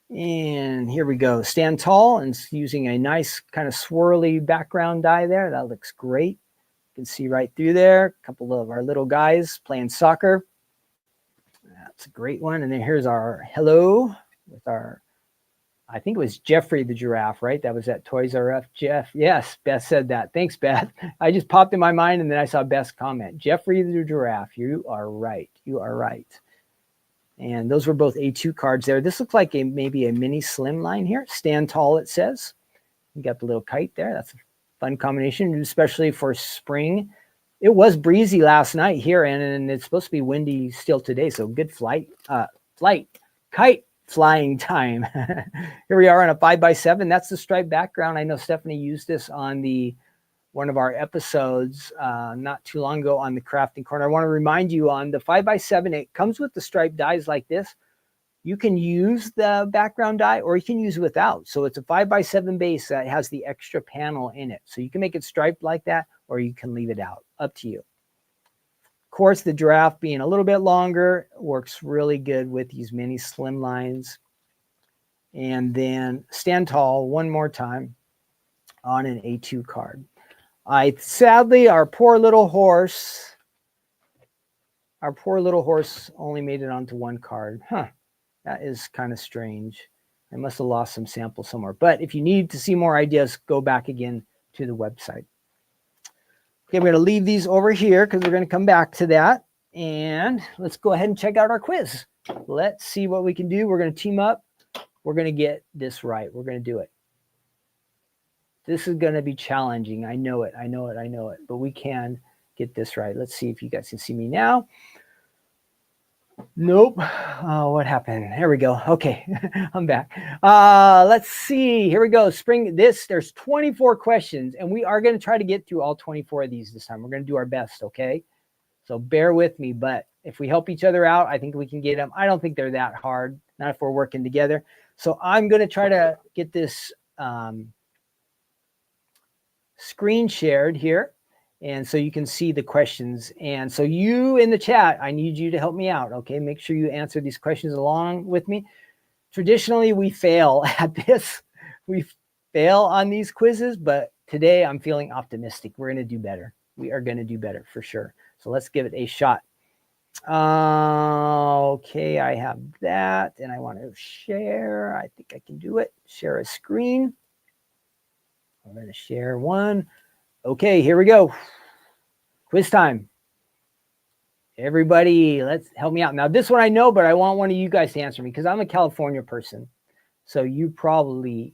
Speaker 1: And here we go. Stand tall and using a nice kind of swirly background die there. That looks great. You can see right through there. A couple of our little guys playing soccer. That's a great one. And then here's our hello with our, I think it was Jeffrey the giraffe, right? That was at Toys R Us. Jeff. Yes, Beth said that. Thanks, Beth. I just popped in my mind and then I saw Beth's comment. Jeffrey the giraffe. You are right. You are right. And those were both A2 cards there. This looks like maybe a mini slimline here. Stand tall, it says. You got the little kite there. That's a fun combination, especially for spring. It was breezy last night here, and it's supposed to be windy still today. So good kite flying time. Here we are on a 5x7. That's the striped background. I know Stephanie used this on one of our episodes not too long ago on the crafting corner. I want to remind you on the 5x7, it comes with the striped dies like this. You can use the background die or you can use without. So it's a 5x7 base that has the extra panel in it. So you can make it striped like that or you can leave it out. Up to you. Of course, the giraffe being a little bit longer works really good with these mini slim lines. And then stand tall one more time on an A2 card. Sadly, our poor little horse only made it onto one card. That is kind of strange. I must have lost some samples somewhere. But if you need to see more ideas, go back again to the website. Okay, we're going to leave these over here because we're going to come back to that. And let's go ahead and check out our quiz. Let's see what we can do. We're going to team up. We're going to get this right. We're going to do it. This is going to be challenging. I know it. But we can get this right. Let's see if you guys can see me now. Nope. Oh, what happened? Here we go. Okay, I'm back. Let's see. Here we go. Spring this. There's 24 questions, and we are going to try to get through all 24 of these this time. We're going to do our best, okay? So bear with me, but if we help each other out, I think we can get them. I don't think they're that hard, not if we're working together. So I'm going to try to get this screen shared here. And so you can see the questions. And so you in the chat, I need you to help me out, okay? Make sure you answer these questions along with me. Traditionally, we fail at this. We fail on these quizzes, but today I'm feeling optimistic. We're going to do better. We are going to do better for sure. So let's give it a shot. Okay, I have that, and I want to share. I think I can do it. Share a screen. I'm going to share one. Okay, here we go. Quiz time. Everybody, let's help me out. Now, this one I know, but I want one of you guys to answer me because I'm a California person. So you probably,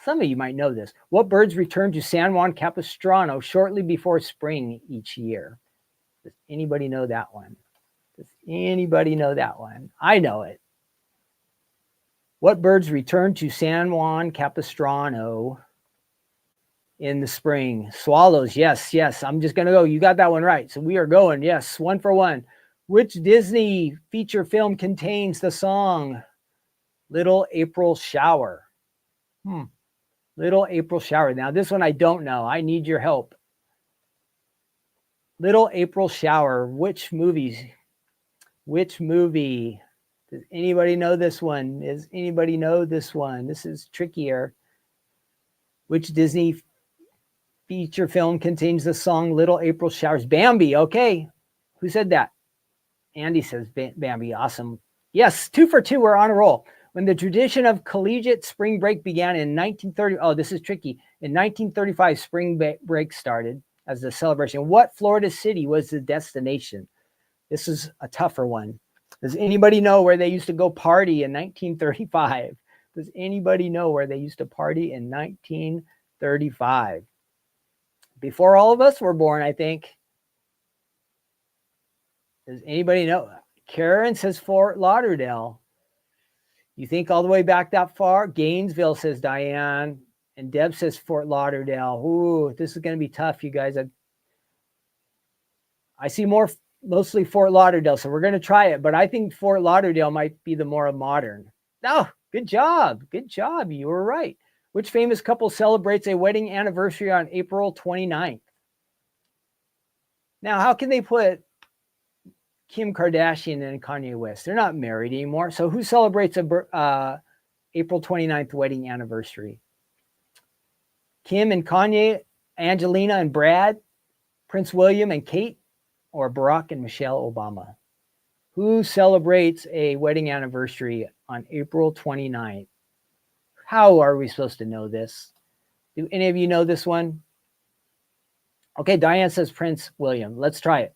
Speaker 1: some of you might know this. What birds return to San Juan Capistrano shortly before spring each year? Does anybody know that one? Does anybody know that one? I know it. What birds return to San Juan Capistrano in the spring? Swallows. Yes. I'm just going to go. You got that one right. So we are going. Yes. 1 for 1. Which Disney feature film contains the song Little April Shower? Little April Shower. Now, this one I don't know. I need your help. Little April Shower. Which movie? Does anybody know this one? Does anybody know this one? This is trickier. Which Disney feature film contains the song Little April Showers? Bambi. Okay. Who said that? Andy says Bambi. Awesome. Yes, 2 for 2. We're on a roll. When the tradition of collegiate spring break began in 1930, oh, this is tricky. In 1935, spring break started as a celebration. What Florida city was the destination? This is a tougher one. Does anybody know where they used to go party in 1935? Does anybody know where they used to party in 1935? Before all of us were born, I think. Does anybody know? Karen says Fort Lauderdale. You think all the way back that far? Gainesville, says Diane. And Deb says Fort Lauderdale. Ooh, this is going to be tough, you guys. I see mostly Fort Lauderdale, so we're going to try it. But I think Fort Lauderdale might be the more modern. Oh, good job. Good job. You were right. Which famous couple celebrates a wedding anniversary on April 29th? Now, how can they put Kim Kardashian and Kanye West? They're not married anymore. So who celebrates a April 29th wedding anniversary? Kim and Kanye, Angelina and Brad, Prince William and Kate, or Barack and Michelle Obama? Who celebrates a wedding anniversary on April 29th? How are we supposed to know this? Do any of you know this one? Okay, Diane says Prince William. Let's try it.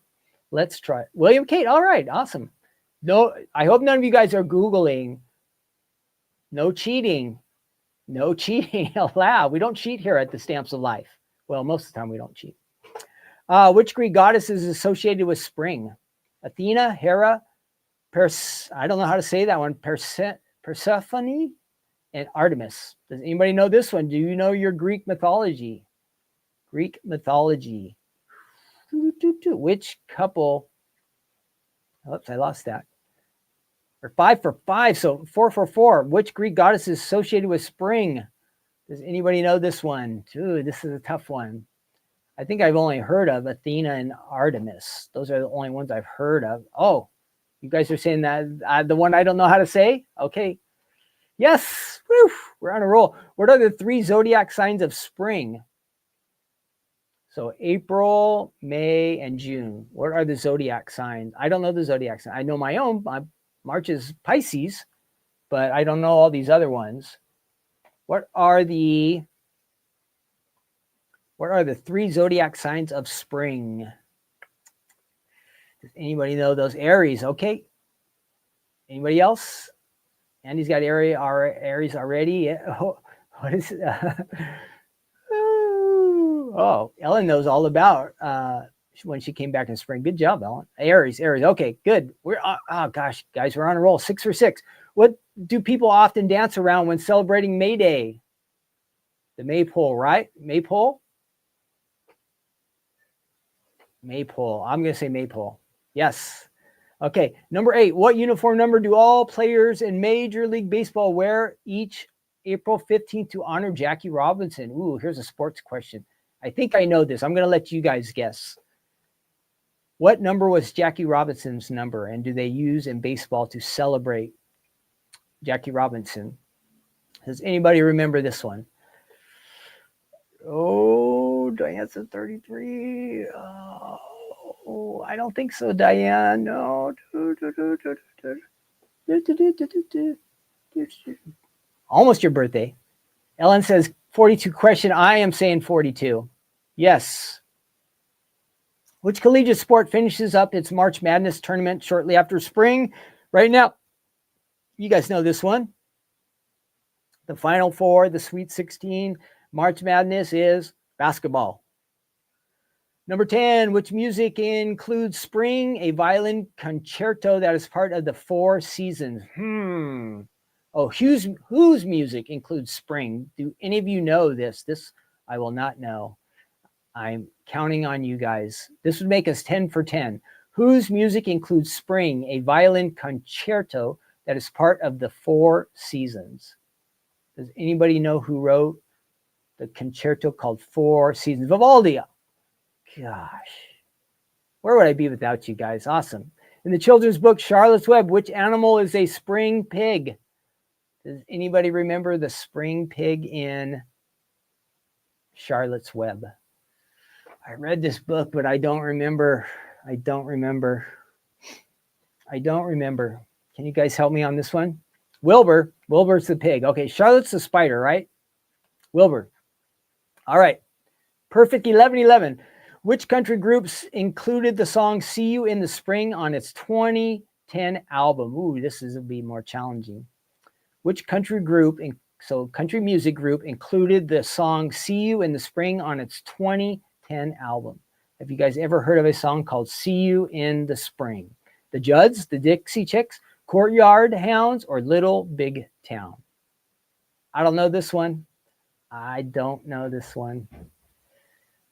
Speaker 1: William Kate. All right, awesome. No, I hope none of you guys are Googling. No cheating. No cheating allowed. We don't cheat here at the Stamps of Life. Well, most of the time we don't cheat. Which Greek goddess is associated with spring? Athena, Hera, I don't know how to say that one. Persephone and Artemis. Does anybody know this one? Do you know your Greek mythology? Greek mythology. Which couple? Oops, I lost that. Or 5 for 5, so 4 for 4. Which Greek goddess is associated with spring? Does anybody know this one? Ooh, this is a tough one. I think I've only heard of Athena and Artemis. Those are the only ones I've heard of. Oh, you guys are saying that the one I don't know how to say? Okay. Yes. Woo, we're on a roll. What are the 3 zodiac signs of spring? So April, May, and June. What are the zodiac signs? I don't know the zodiac sign. I know my own. March is Pisces, but I don't know all these other ones. What are the What are the 3 zodiac signs of spring? Does anybody know those? Aries, okay. Anybody else? Andy's got Aries already. Oh, what is it? Oh, Ellen knows all about when she came back in spring. Good job, Ellen. Aries. Okay, good. We're oh gosh, guys, we're on a roll. 6 for 6. What do people often dance around when celebrating May Day? The maypole, right? Maypole. I'm going to say maypole. Yes. Okay. Number 8. What uniform number do all players in Major League Baseball wear each April 15th to honor Jackie Robinson? Ooh, here's a sports question. I think I know this. I'm going to let you guys guess. What number was Jackie Robinson's number, and do they use in baseball to celebrate Jackie Robinson? Does anybody remember this one? Oh, Diane said 33. Oh, I don't think so, Diane. No. Almost your birthday. Ellen says 42 question. I am saying 42. Yes. Which collegiate sport finishes up its March Madness tournament shortly after spring? Right now, you guys know this one. The Final Four, the Sweet 16, March Madness is basketball. Number 10, which music includes spring? A violin concerto that is part of the 4 seasons. Oh, whose music includes spring? Do any of you know this? This I will not know. I'm counting on you guys. This would make us 10 for 10. Whose music includes spring? A violin concerto that is part of the 4 seasons. Does anybody know who wrote the concerto called 4 Seasons? Vivaldi. Gosh, where would I be without you guys? Awesome. In the children's book, Charlotte's Web, which animal is a spring pig? Does anybody remember the spring pig in Charlotte's Web? I read this book, but I don't remember. Can you guys help me on this one? Wilbur. Wilbur's the pig. Okay, Charlotte's the spider, right? Wilbur. All right. Perfect 11-11. Which country groups included the song See You in the Spring on its 2010 album? Ooh, this will be more challenging. Which country country music group included the song See You in the Spring on its 2010 album? Have you guys ever heard of a song called See You in the Spring? The Judds, the Dixie Chicks, Courtyard Hounds, or Little Big Town? I don't know this one.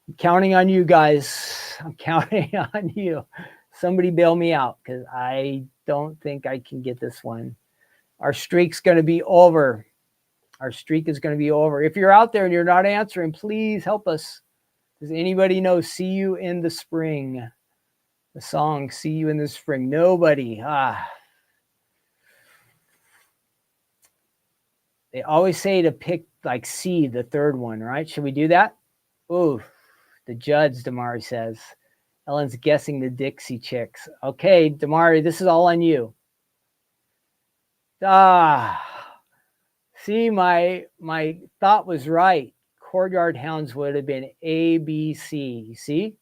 Speaker 1: I'm counting on you guys. I'm counting on you. Somebody bail me out because I don't think I can get this one. Our streak's going to be over. Our streak is going to be over. If you're out there and you're not answering, please help us. Does anybody know See You in the Spring? The song See You in the Spring. Nobody. They always say to pick like C, the third one, right? Should we do that? Ooh, the Judds, Damari says. Ellen's guessing the Dixie Chicks. Okay, Damari, this is all on you. See, my thought was right. Courtyard Hounds would have been A, B, C. You see?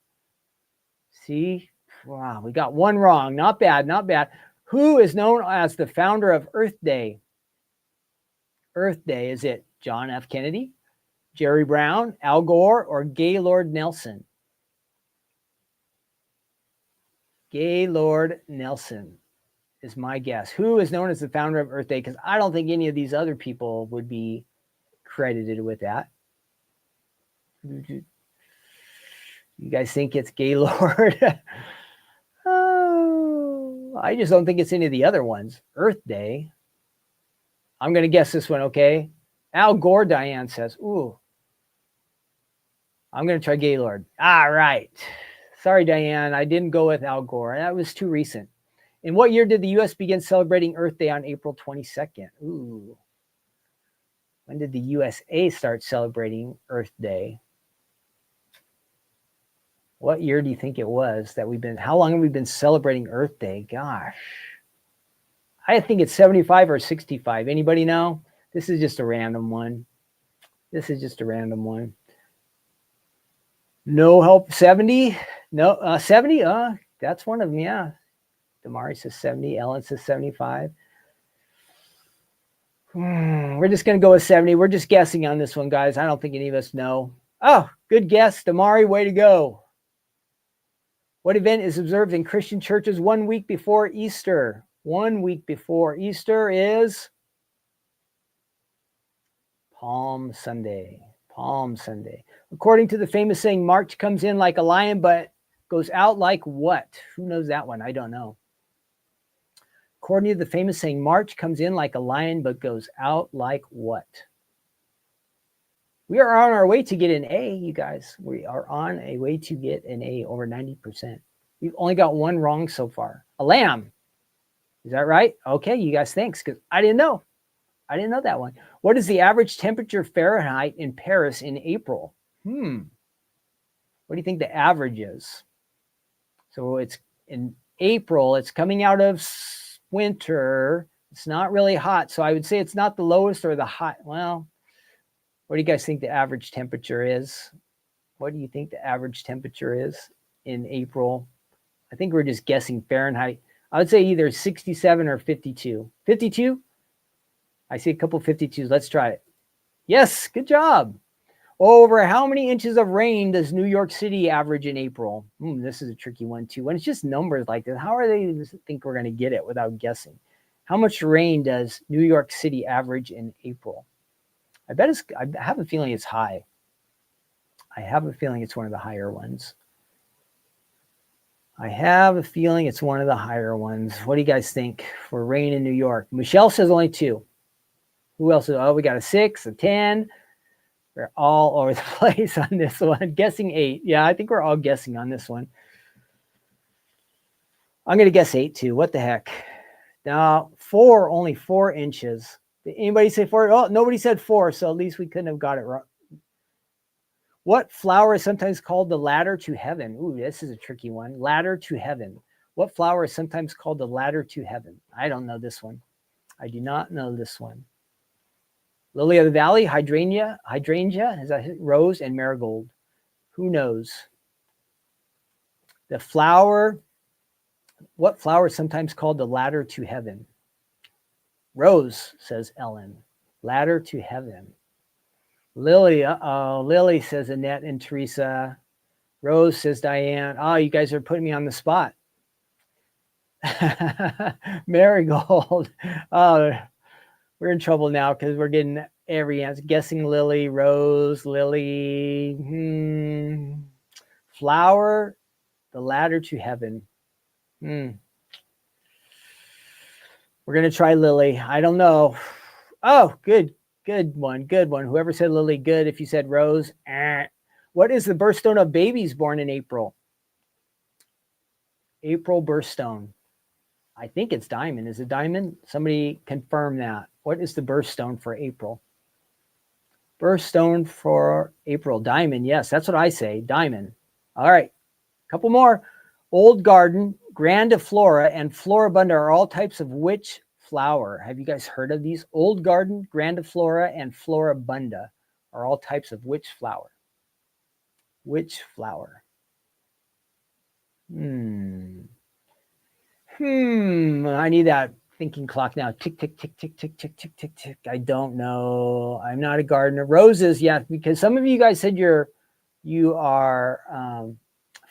Speaker 1: Wow, we got one wrong. Not bad. Who is known as the founder of Earth Day? Earth Day, is it John F. Kennedy, Jerry Brown, Al Gore, or Gaylord Nelson? Gaylord Nelson is my guess. Who is known as the founder of Earth Day? Because I don't think any of these other people would be credited with that. You guys think it's Gaylord? Oh, I just don't think it's any of the other ones. Earth Day. I'm going to guess this one, okay? Al Gore, Diane says. Ooh. I'm going to try Gaylord. All right. Sorry, Diane. I didn't go with Al Gore. That was too recent. In what year did the U.S. begin celebrating Earth Day on April 22nd? Ooh. When did the USA start celebrating Earth Day? What year do you think it was that how long have we been celebrating Earth Day? Gosh. I think it's 75 or 65. Anybody know? This is just a random one. No help. 70. No, 70. That's one of them. Yeah. Damari says 70. Ellen says 75. We're just going to go with 70. We're just guessing on this one, guys. I don't think any of us know. Oh, good guess. Damari, way to go. What event is observed in Christian churches 1 week before Easter? 1 week before Easter is Palm Sunday. Palm Sunday. According to the famous saying, March comes in like a lion, but goes out like what? Who knows that one? I don't know. According to the famous saying, March comes in like a lion, but goes out like what? We are on our way to get an A, you guys. We are on a way to get an A, over 90%. We've only got one wrong so far. A lamb. Is that right? Okay, you guys, thanks, because I didn't know. I didn't know that one. What is the average temperature Fahrenheit in Paris in April? What do you think the average is? So it's in April. It's coming out of winter. It's not really hot. So I would say it's not the lowest or the high. Well, what do you guys think the average temperature is? What do you think the average temperature is in April? I think we're just guessing Fahrenheit. I would say either 67 or 52. 52? I see a couple 52s. Let's try it. Yes, good job. Over how many inches of rain does New York City average in April? This is a tricky one too. When it's just numbers like this, how are they to think we're going to get it without guessing? How much rain does New York City average in April? I have a feeling it's high. I have a feeling it's one of the higher ones. I have a feeling it's one of the higher ones. What do you guys think for rain in New York? Michelle says only 2. Who else? We got a 6, a 10. We're all over the place on this one. Guessing 8. Yeah, I think we're all guessing on this one. I'm going to guess 8 too. What the heck? Now, 4, only 4 inches. Did anybody say 4? Oh, nobody said 4, so at least we couldn't have got it wrong. What flower is sometimes called the ladder to heaven? Ooh, this is a tricky one. Ladder to heaven. What flower is sometimes called the ladder to heaven? I don't know this one. I do not know this one. Lily of the Valley, hydrangea, is that rose, and marigold. Who knows? The flower, what flower is sometimes called the ladder to heaven? Rose, says Ellen. Ladder to heaven. Lily, Lily, says Annette and Teresa. Rose, says Diane. Oh, you guys are putting me on the spot. Marigold. Oh, we're in trouble now because we're getting every answer. Guessing Lily, Rose, Lily. Flower, the ladder to heaven. We're going to try Lily. I don't know. Oh, good one. Good one. Whoever said Lily, good. If you said Rose, What is the birthstone of babies born in April? April birthstone. I think it's diamond. Is it diamond? Somebody confirm that. What is the birthstone for April? Birthstone for April. Diamond. Yes, that's what I say. Diamond. All right. A couple more. Old garden, grandiflora, and floribunda are all types of which flower? Have you guys heard of these? Old garden, grandiflora, and floribunda are all types of which flower? Which flower? I need that thinking clock now. Tick, tick, tick, tick, tick, tick, tick, tick, tick. I don't know. I'm not a gardener. Roses, yeah, because some of you guys said you are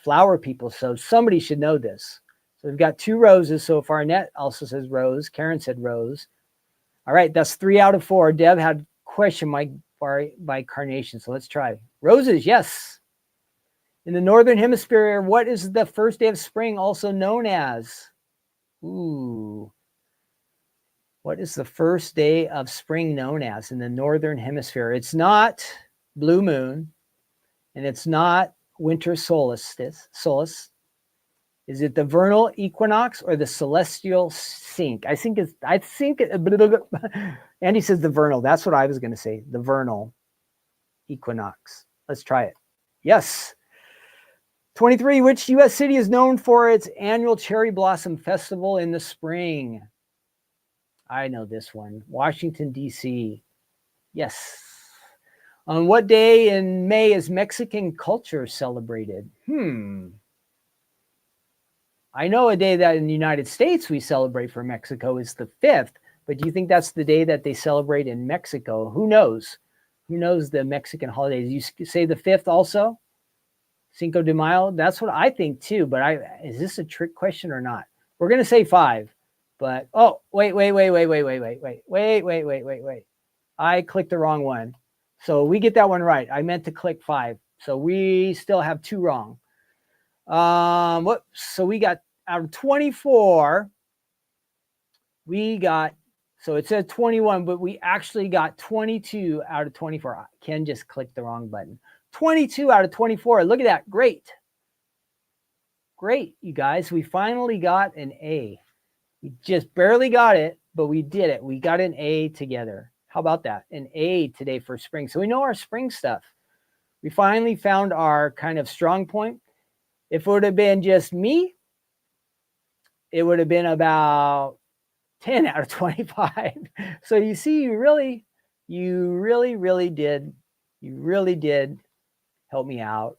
Speaker 1: flower people, so somebody should know this. So we've got 2 roses so far. Annette also says rose. Karen said rose. All right, that's 3 out of 4. Deb had question mark by carnation, so let's try. Roses, yes. In the Northern Hemisphere, what is the first day of spring also known as? Ooh. What is the first day of spring known as in the Northern Hemisphere? It's not blue moon, and it's not winter solstice. Is it the vernal equinox or the celestial sync? I think Andy says the vernal. That's what I was going to say. The vernal equinox. Let's try it. Yes. 23. Which U.S. city is known for its annual cherry blossom festival in the spring? I know this one. Washington, D.C. Yes. On what day in May is Mexican culture celebrated? I know a day that in the United States we celebrate for Mexico is the 5th, but do you think that's the day that they celebrate in Mexico? Who knows? Who knows the Mexican holidays? You say the 5th also? Cinco de Mayo? That's what I think too, but is this a trick question or not? We're going to say 5, but oh, wait. I clicked the wrong one. So we get that one right. I meant to click 5. So we still have 2 wrong. So we got out of 24, we got, so it said 21, but we actually got 22 out of 24. Ken just clicked the wrong button. 22 out of 24. Look at that. Great. Great, you guys. We finally got an A. We just barely got it, but we did it. We got an A together. How about that? An A today for spring. So we know our spring stuff. We finally found our kind of strong point. If it would have been just me, it would have been about 10 out of 25. So you see, you really did help me out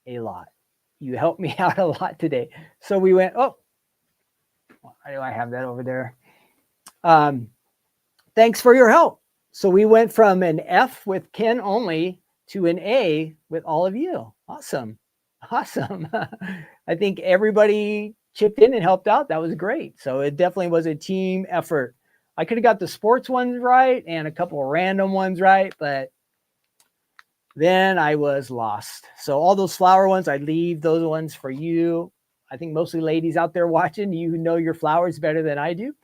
Speaker 1: a lot. You helped me out a lot today. So we went, oh, why do I have that over there? Thanks for your help. So we went from an F with Ken only to an A with all of you. Awesome. I think everybody chipped in and helped out. That was great. So it definitely was a team effort. I could have got the sports ones right and a couple of random ones right, but then I was lost. So all those flower ones, I leave those ones for you. I think mostly ladies out there watching, you know your flowers better than I do.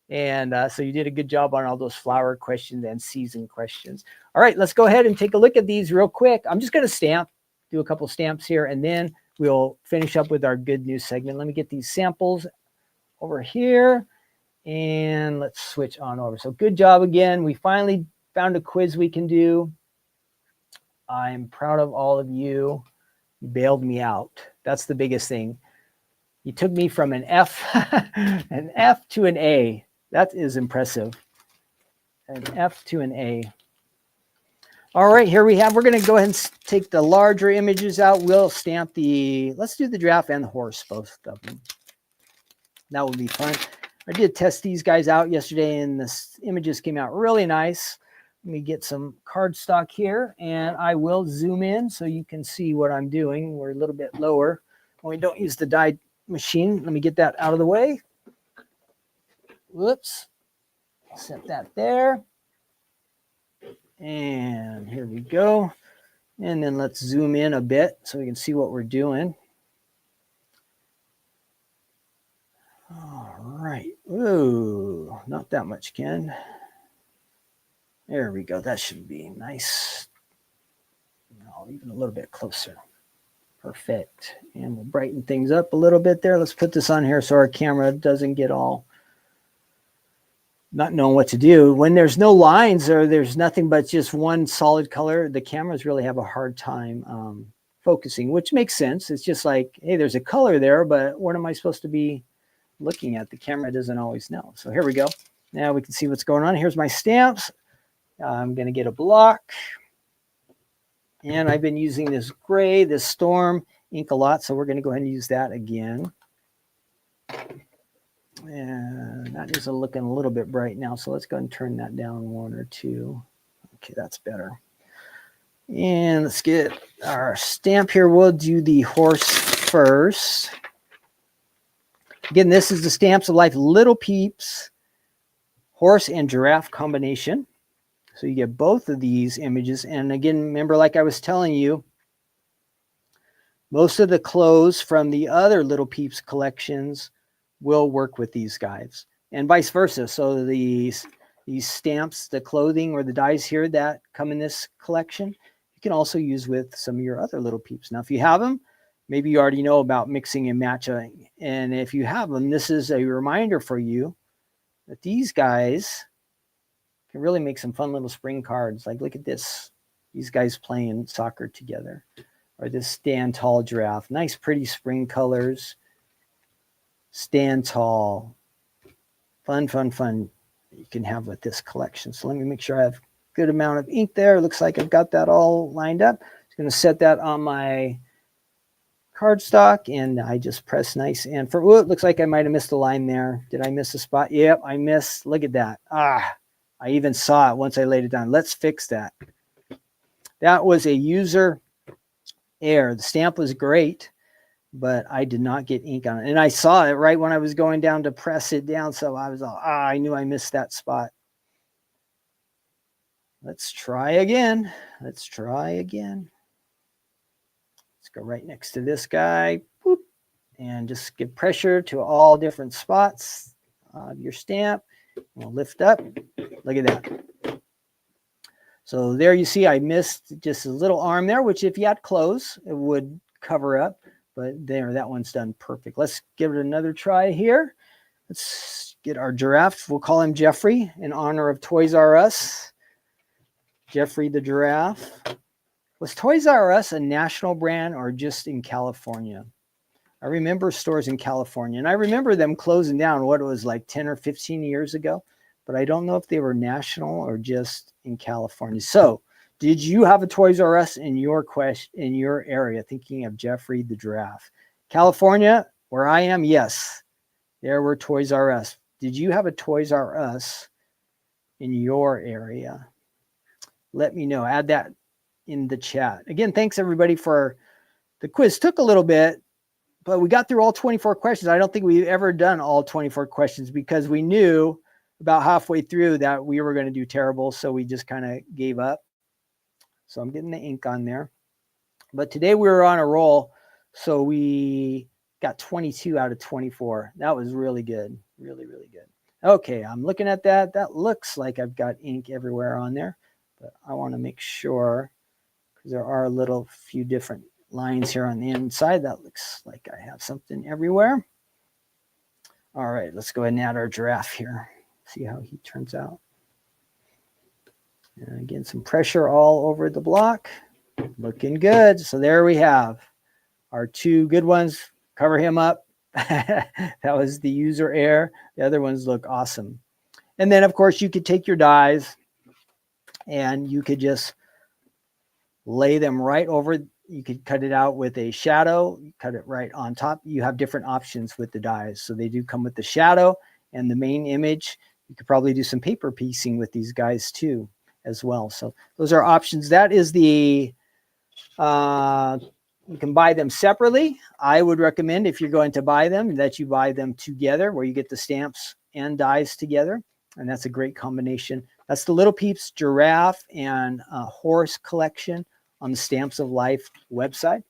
Speaker 1: And so you did a good job on all those flower questions and season questions. All right, let's go ahead and take a look at these real quick. I'm just going to do a couple stamps here, and then we'll finish up with our good news segment. Let me get these samples over here, and let's switch on over. So good job again. We finally found a quiz we can do. I'm proud of all of you. You bailed me out. That's the biggest thing. You took me from an F, an F to an A. That is impressive. An F to an A. All right, here we're going to go ahead and take the larger images out. We'll stamp let's do the giraffe and the horse, both of them. That will be fun. I did test these guys out yesterday, and the images came out really nice. Let me get some cardstock here, and I will zoom in so you can see what I'm doing. We're a little bit lower when we don't use the die machine. Let me get that out of the way. Whoops. Set that there. And here we go. And then let's zoom in a bit so we can see what we're doing. All right. Ooh, not that much, Ken. There we go. That should be nice. No, even a little bit closer. Perfect. And we'll brighten things up a little bit there. Let's put this on here so our camera doesn't get all not knowing what to do. When there's no lines or there's nothing but just one solid color, the cameras really have a hard time focusing, which makes sense. It's just like, hey, there's a color there, but what am I supposed to be looking at? The camera doesn't always know. So here we go. Now we can see what's going on. Here's my stamps. I'm going to get a block. And I've been using this gray, this Storm ink a lot, so we're going to go ahead and use that again. And that is looking a little bit bright now, so let's go ahead and turn that down 1 or 2. Okay, that's better. And let's get our stamp here. We'll do the horse first. Again, this is the Stamps of Life Little Peeps horse and giraffe combination. So you get both of these images. And again, remember, like I was telling you, most of the clothes from the other Little Peeps collections will work with these guys, and vice versa. So these stamps, the clothing or the dies here that come in this collection, you can also use with some of your other Little Peeps. Now, if you have them, maybe you already know about mixing and matching. And if you have them, this is a reminder for you that these guys can really make some fun little spring cards. Like, look at this. These guys playing soccer together. Or this Stand Tall giraffe. Nice, pretty spring colors. Stand Tall. Fun you can have with this collection. So let me make sure I have good amount of ink there. Looks like I've got that all lined up. I'm going to set that on my cardstock, and I just press nice. And for, oh, it looks like I might have missed a line there. Did I miss a spot? Yep, I missed. Look at that. I even saw it once I laid it down. Let's fix that. That was a user error. The stamp was great, but I did not get ink on it. And I saw it right when I was going down to press it down. So I was all, I knew I missed that spot. Let's try again. Let's try again. Let's go right next to this guy. Boop. And just give pressure to all different spots of your stamp. We'll lift up. Look at that. So there you see I missed just a little arm there, which if you had clothes, it would cover up. But there, that one's done perfect. Let's give it another try here. Let's get our giraffe. We'll call him Jeffrey in honor of Toys R Us. Jeffrey the giraffe. Was Toys R Us a national brand or just in California? I remember stores in California, and I remember them closing down what it was like 10 or 15 years ago, but I don't know if they were national or just in California. So did you have a Toys R Us in your area? Thinking of Jeffrey the giraffe. California, where I am, yes, there were Toys R Us. Did you have a Toys R Us in your area? Let me know. Add that in the chat. Again, thanks everybody for the quiz. Took a little bit, but we got through all 24 questions. I don't think we've ever done all 24 questions because we knew about halfway through that we were going to do terrible. So we just kind of gave up. So I'm getting the ink on there. But today we were on a roll. So we got 22 out of 24. That was really good. Really, really good. Okay, I'm looking at that. That looks like I've got ink everywhere on there. But I want to make sure, because there are a little few different lines here on the inside. That looks like I have something everywhere. All right, let's go ahead and add our giraffe here. See how he turns out. And again, some pressure all over the block. Looking good. So there we have our two good ones. Cover him up. That was the user error. The other ones look awesome. And then, of course, you could take your dies and you could just lay them right over. You could cut it out with a shadow, cut it right on top. You have different options with the dies. So they do come with the shadow and the main image. You could probably do some paper piecing with these guys too as well. So those are options. That is the, you can buy them separately. I would recommend if you're going to buy them that you buy them together where you get the stamps and dies together. And that's a great combination. That's the Little Peeps giraffe and horse collection on the Stamps of Life website.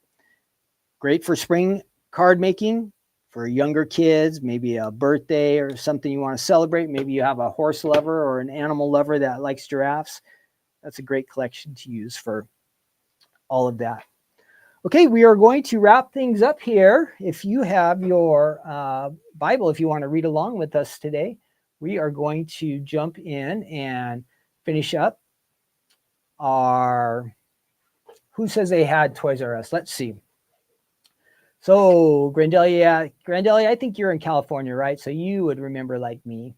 Speaker 1: Great for spring card making for younger kids, maybe a birthday or something you want to celebrate. Maybe you have a horse lover or an animal lover that likes giraffes. That's a great collection to use for all of that. Okay, we are going to wrap things up here. If you have your Bible, if you want to read along with us today, we are going to jump in and finish up our who says they had Toys R Us. Let's see. So Grandelia, I think you're in California, right? So you would remember like me.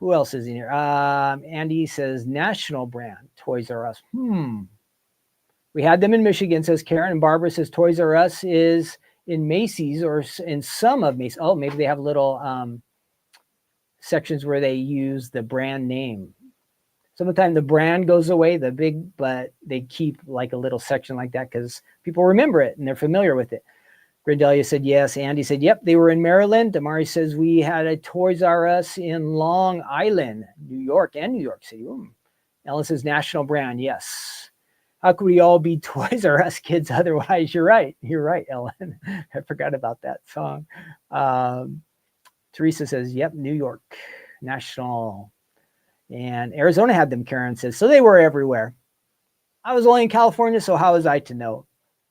Speaker 1: Who else is in here? Andy says national brand Toys R Us. We had them in Michigan, says Karen. And Barbara says Toys R Us is in Macy's or in some of Macy's. Oh, maybe they have little sections where they use the brand name. Sometimes the brand goes away, but they keep like a little section like that because people remember it and they're familiar with it. Grandelia said yes. Andy said, yep, they were in Maryland. Damari says we had a Toys R Us in Long Island, New York and New York City. Ellen says national brand, yes. How could we all be Toys R Us kids otherwise? You're right, Ellen. I forgot about that song. Teresa says, yep, New York, national. And Arizona had them, Karen says. So they were everywhere. I was only in California, so how was I to know?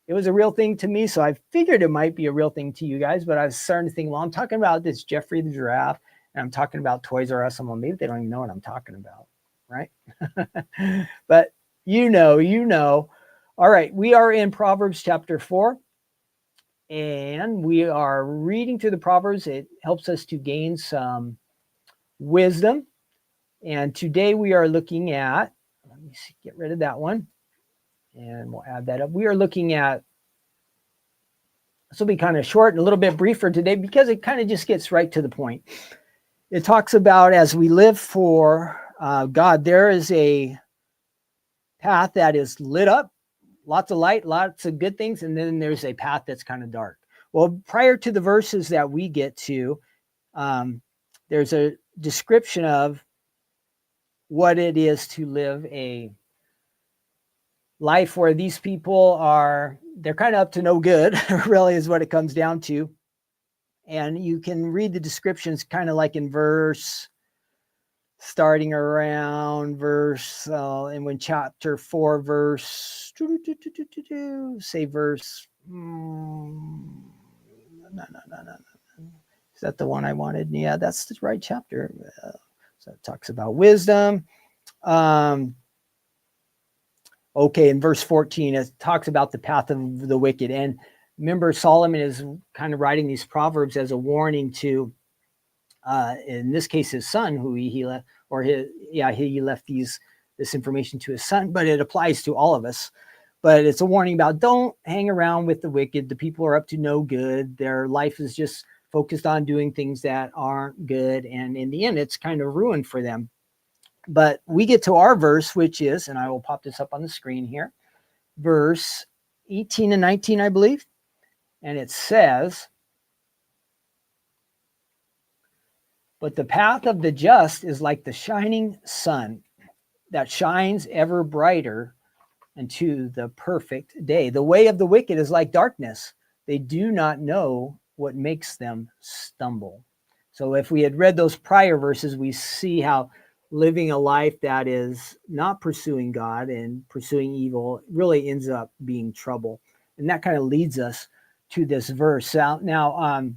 Speaker 1: It was a real thing to me, so I figured it might be a real thing to you guys, but I was starting to think, well, I'm talking about this Jeffrey the giraffe, and I'm talking about Toys R Us. I'm like, maybe they don't even know what I'm talking about, right? But you know. All right, we are in Proverbs chapter 4, and we are reading through the Proverbs. It helps us to gain some wisdom. And today we are looking at, let get rid of that one. And we'll add that up. We are looking at, this will be kind of short and a little bit briefer today because it kind of just gets right to the point. It talks about as we live for God, there is a path that is lit up, lots of light, lots of good things, and then there's a path that's kind of dark. Well, prior to the verses that we get to, there's a description of what it is to live a life where these people are, they're kind of up to no good, really is what it comes down to. And you can read the descriptions kind of like in verse, starting around verse, and when chapter 4, verse, say verse, no. Is that the one I wanted? Yeah, that's the right chapter. So it talks about wisdom. Okay, in verse 14, it talks about the path of the wicked. And remember, Solomon is kind of writing these Proverbs as a warning to, in this case, his son, who he left, or he left this information to his son, but it applies to all of us. But it's a warning about don't hang around with the wicked. The people are up to no good. Their life is just focused on doing things that aren't good. And in the end, it's kind of ruined for them. But we get to our verse, which is, and I will pop this up on the screen here, verse 18 and 19, I believe. And it says, but the path of the just is like the shining sun that shines ever brighter unto the perfect day. The way of the wicked is like darkness. They do not know what makes them stumble. So if we had read those prior verses, we see how living a life that is not pursuing God and pursuing evil really ends up being trouble. And that kind of leads us to this verse. Now,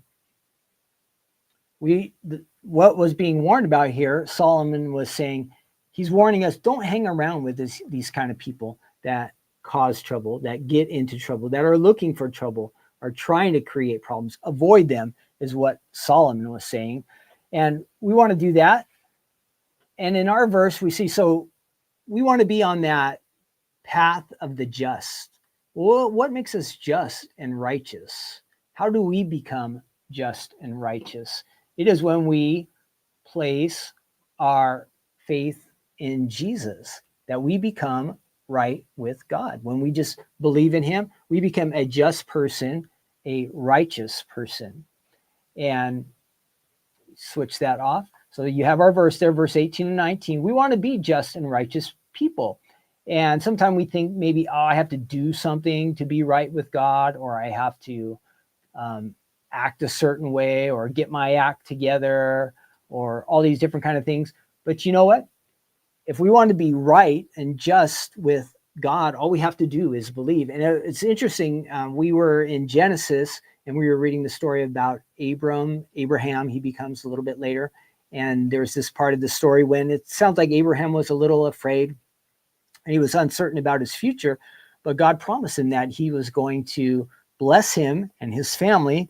Speaker 1: what was being warned about here, Solomon was saying, he's warning us, don't hang around with these kind of people that cause trouble, that get into trouble, that are looking for trouble, are trying to create problems. Avoid them is what Solomon was saying. And we want to do that. And in our verse, we see, so we want to be on that path of the just. Well, what makes us just and righteous? How do we become just and righteous? It is when we place our faith in Jesus that we become right with God. When we just believe in him, we become a just person, a righteous person. And switch that off. So you have our verse there, verse 18 and 19. We want to be just and righteous people. And sometimes we think maybe, I have to do something to be right with God, or I have to act a certain way, or get my act together, or all these different kind of things. But you know what? If we want to be right and just with God, all we have to do is believe. And it's interesting. We were in Genesis, and we were reading the story about Abraham. He becomes a little bit later. And there's this part of the story when it sounds like Abraham was a little afraid and he was uncertain about his future, but God promised him that he was going to bless him and his family.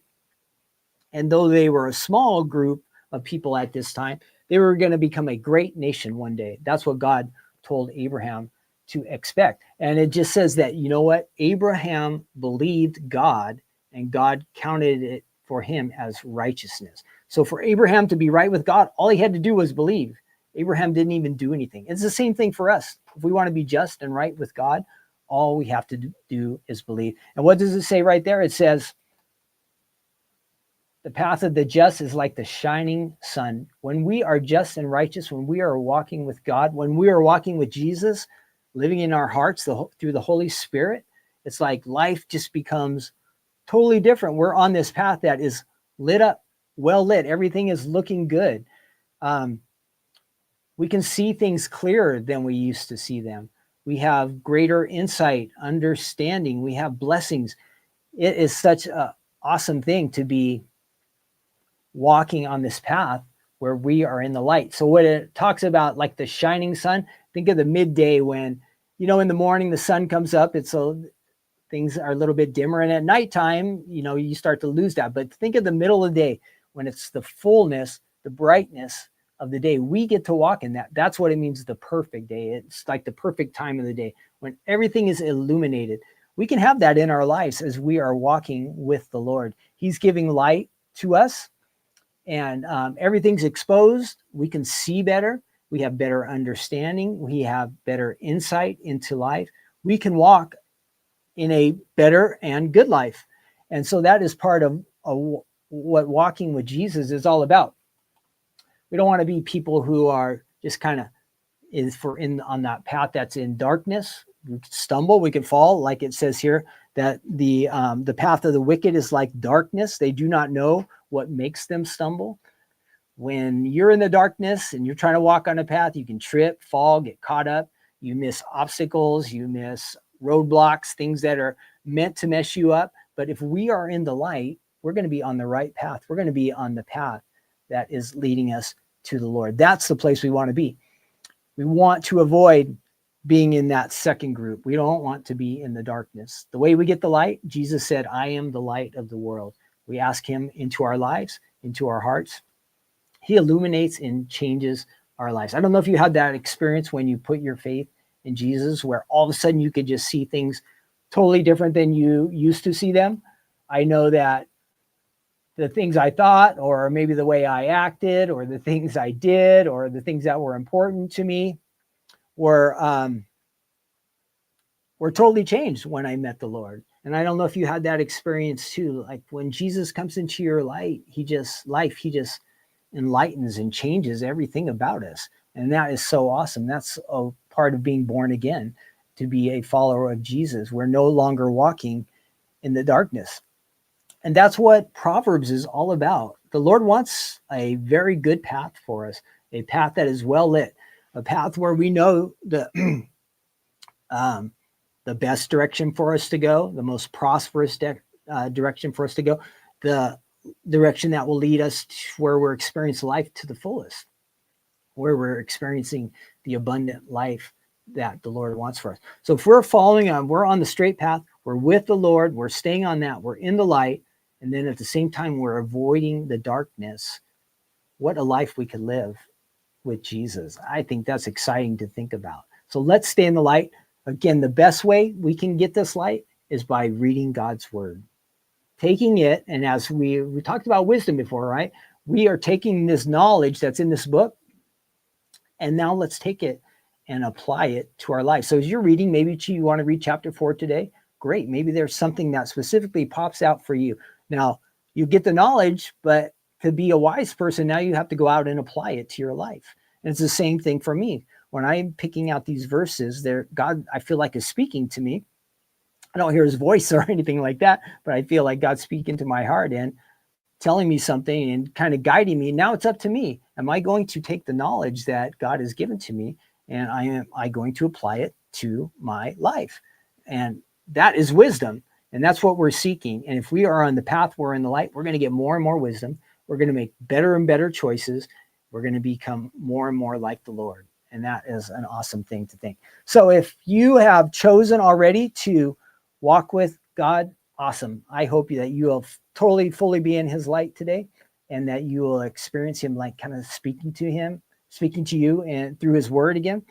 Speaker 1: And though they were a small group of people at this time, they were going to become a great nation one day. That's what God told Abraham to expect. And it just says that, you know what? Abraham believed God, and God counted it for him as righteousness. So for Abraham to be right with God, all he had to do was believe. Abraham didn't even do anything. It's the same thing for us. If we want to be just and right with God, all we have to do is believe. And what does it say right there? It says, the path of the just is like the shining sun. When we are just and righteous, when we are walking with God, when we are walking with Jesus, living in our hearts through the Holy Spirit, it's like life just becomes totally different. We're on this path that is lit up, well lit. Everything is looking good. We can see things clearer than we used to see them. We have greater insight, understanding. We have blessings. It is such an awesome thing to be walking on this path where we are in the light. So what it talks about, like the shining sun, think of the midday when, in the morning the sun comes up, things are a little bit dimmer, and at nighttime, you start to lose that. But think of the middle of the day when it's the fullness, the brightness of the day. We get to walk in that. That's what it means, the perfect day. It's like the perfect time of the day when everything is illuminated. We can have that in our lives as we are walking with the Lord. He's giving light to us, and everything's exposed. We can see better. We have better understanding. We have better insight into life. We can walk in a better and good life. And so that is part of what walking with Jesus is all about. We don't want to be people who are just kind of on that path that's in darkness. We could stumble, we could fall, like it says here, that the path of the wicked is like darkness. They do not know what makes them stumble. When you're in the darkness and you're trying to walk on a path, you can trip, fall, get caught up. You miss obstacles, you miss roadblocks, things that are meant to mess you up. But if we are in the light, we're going to be on the right path. We're going to be on the path that is leading us to the Lord. That's the place we want to be. We want to avoid being in that second group. We don't want to be in the darkness. The way we get the light, Jesus said, I am the light of the world. We ask him into our lives, into our hearts. He illuminates and changes our lives. I don't know if you had that experience when you put your faith in Jesus, where all of a sudden you could just see things totally different than you used to see them. I know that the things I thought, or maybe the way I acted, or the things I did, or the things that were important to me were totally changed when I met the Lord. And I don't know if you had that experience too. Like when Jesus comes into your light, he just enlightens and changes everything about us. And that is so awesome. That's a part of being born again, to be a follower of Jesus. We're no longer walking in the darkness. And that's what Proverbs is all about. The Lord wants a very good path for us, a path that is well lit, a path where we know the best direction for us to go, the most prosperous direction for us to go, the direction that will lead us to where we're experiencing life to the fullest, where we're experiencing the abundant life that the Lord wants for us. So if we're we're on the straight path, we're with the Lord, we're staying on that, we're in the light, and then at the same time, we're avoiding the darkness. What a life we could live with Jesus. I think that's exciting to think about. So let's stay in the light. Again, the best way we can get this light is by reading God's word. Taking it, and as we talked about wisdom before, right? We are taking this knowledge that's in this book, and now let's take it and apply it to our life. So as you're reading, maybe you want to read chapter 4 today. Great. Maybe there's something that specifically pops out for you. Now, you get the knowledge, but to be a wise person, now you have to go out and apply it to your life. And it's the same thing for me. When I'm picking out these verses, God, I feel like, is speaking to me. I don't hear his voice or anything like that, but I feel like God's speaking to my heart and telling me something and kind of guiding me. Now it's up to me. Am I going to take the knowledge that God has given to me, and am I going to apply it to my life? And that is wisdom. And that's what we're seeking. And if we are on the path, we're in the light, we're going to get more and more wisdom. We're going to make better and better choices. We're going to become more and more like the Lord. And that is an awesome thing to think. So if you have chosen already to walk with God, awesome. I hope that you will totally, fully be in his light today, and that you will experience him like kind of speaking to you and through his word again.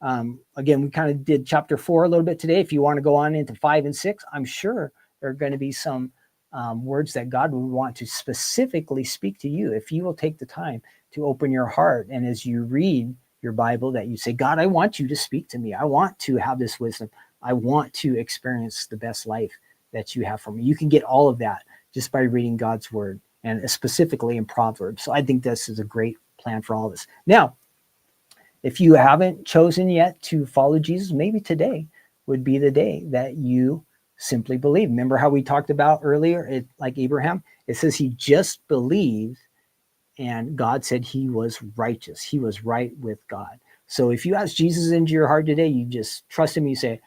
Speaker 1: Again, we kind of did chapter 4 a little bit today. If you want to go on into 5 and 6, I'm sure there are going to be some words that God would want to specifically speak to you if you will take the time to open your heart. And as you read your Bible, that you say, God, I want you to speak to me. I want to have this wisdom. I want to experience the best life that you have for me. You can get all of that just by reading God's word, and specifically in Proverbs. So I think this is a great plan for all of us. Now, if you haven't chosen yet to follow Jesus, maybe today would be the day that you simply believe. Remember how we talked about earlier, like Abraham, it says he just believed, and God said he was righteous. He was right with God. So if you ask Jesus into your heart today, you just trust him. You say,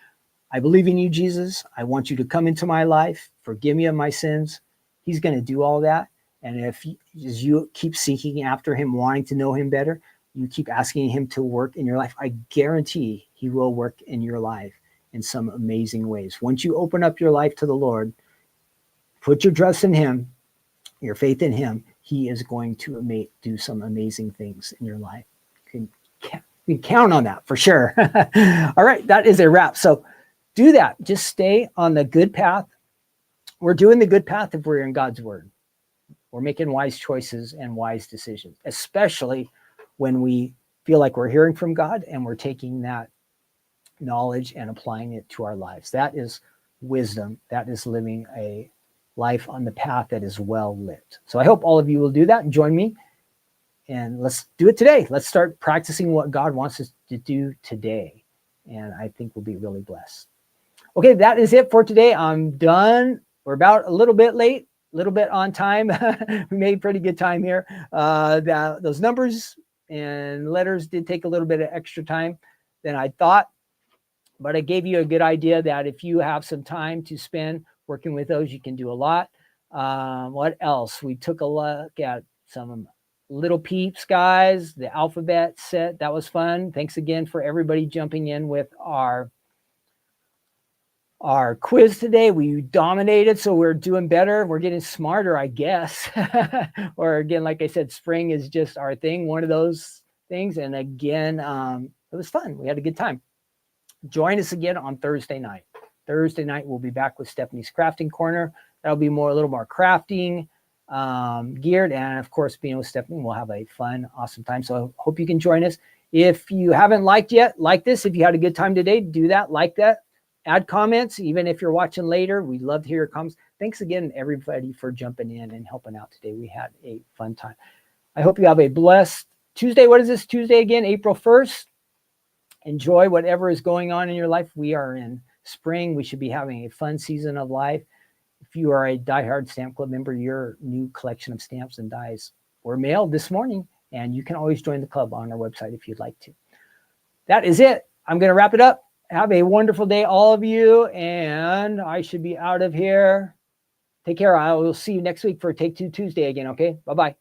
Speaker 1: I believe in you, Jesus. I want you to come into my life. Forgive me of my sins. He's going to do all that. And if as you keep seeking after him, wanting to know him better, you keep asking him to work in your life, I guarantee he will work in your life in some amazing ways. Once you open up your life to the Lord, put your trust in him, your faith in him, he is going to do some amazing things in your life. You can count on that for sure. All right, that is a wrap. So do that. Just stay on the good path. We're doing the good path if we're in God's word. We're making wise choices and wise decisions, especially when we feel like we're hearing from God and we're taking that knowledge and applying it to our lives. That is wisdom. That is living a life on the path that is well lit. So I hope all of you will do that and join me. And let's do it today. Let's start practicing what God wants us to do today. And I think we'll be really blessed. Okay, that is it for today. I'm done. We're about a little bit late, a little bit on time. We made pretty good time here. Those numbers and letters did take a little bit of extra time than I thought. But I gave you a good idea that if you have some time to spend working with those, you can do a lot. What else? We took a look at some little Peeps, guys, the alphabet set. That was fun. Thanks again for everybody jumping in with our quiz today. We dominated, so we're doing better. We're getting smarter, I guess. Or again, like I said, spring is just our thing, one of those things. And again, it was fun. We had a good time. Join us again on Thursday night. Thursday night, we'll be back with Stephanie's Crafting Corner. That'll be a little more crafting geared. And of course, being with Stephanie, we'll have a fun, awesome time. So I hope you can join us. If you haven't liked yet, like this. If you had a good time today, do that, like that. Add comments, even if you're watching later. We'd love to hear your comments. Thanks again, everybody, for jumping in and helping out today. We had a fun time. I hope you have a blessed Tuesday. What is this Tuesday again? April 1st. Enjoy whatever is going on in your life. We are in spring. We should be having a fun season of life. If you are a diehard Stamp Club member, your new collection of stamps and dies were mailed this morning, and you can always join the club on our website if you'd like to. That is it. I'm going to wrap it up. Have a wonderful day, all of you, and I should be out of here. Take care. I will see you next week for Take Two Tuesday again, okay? Bye-bye.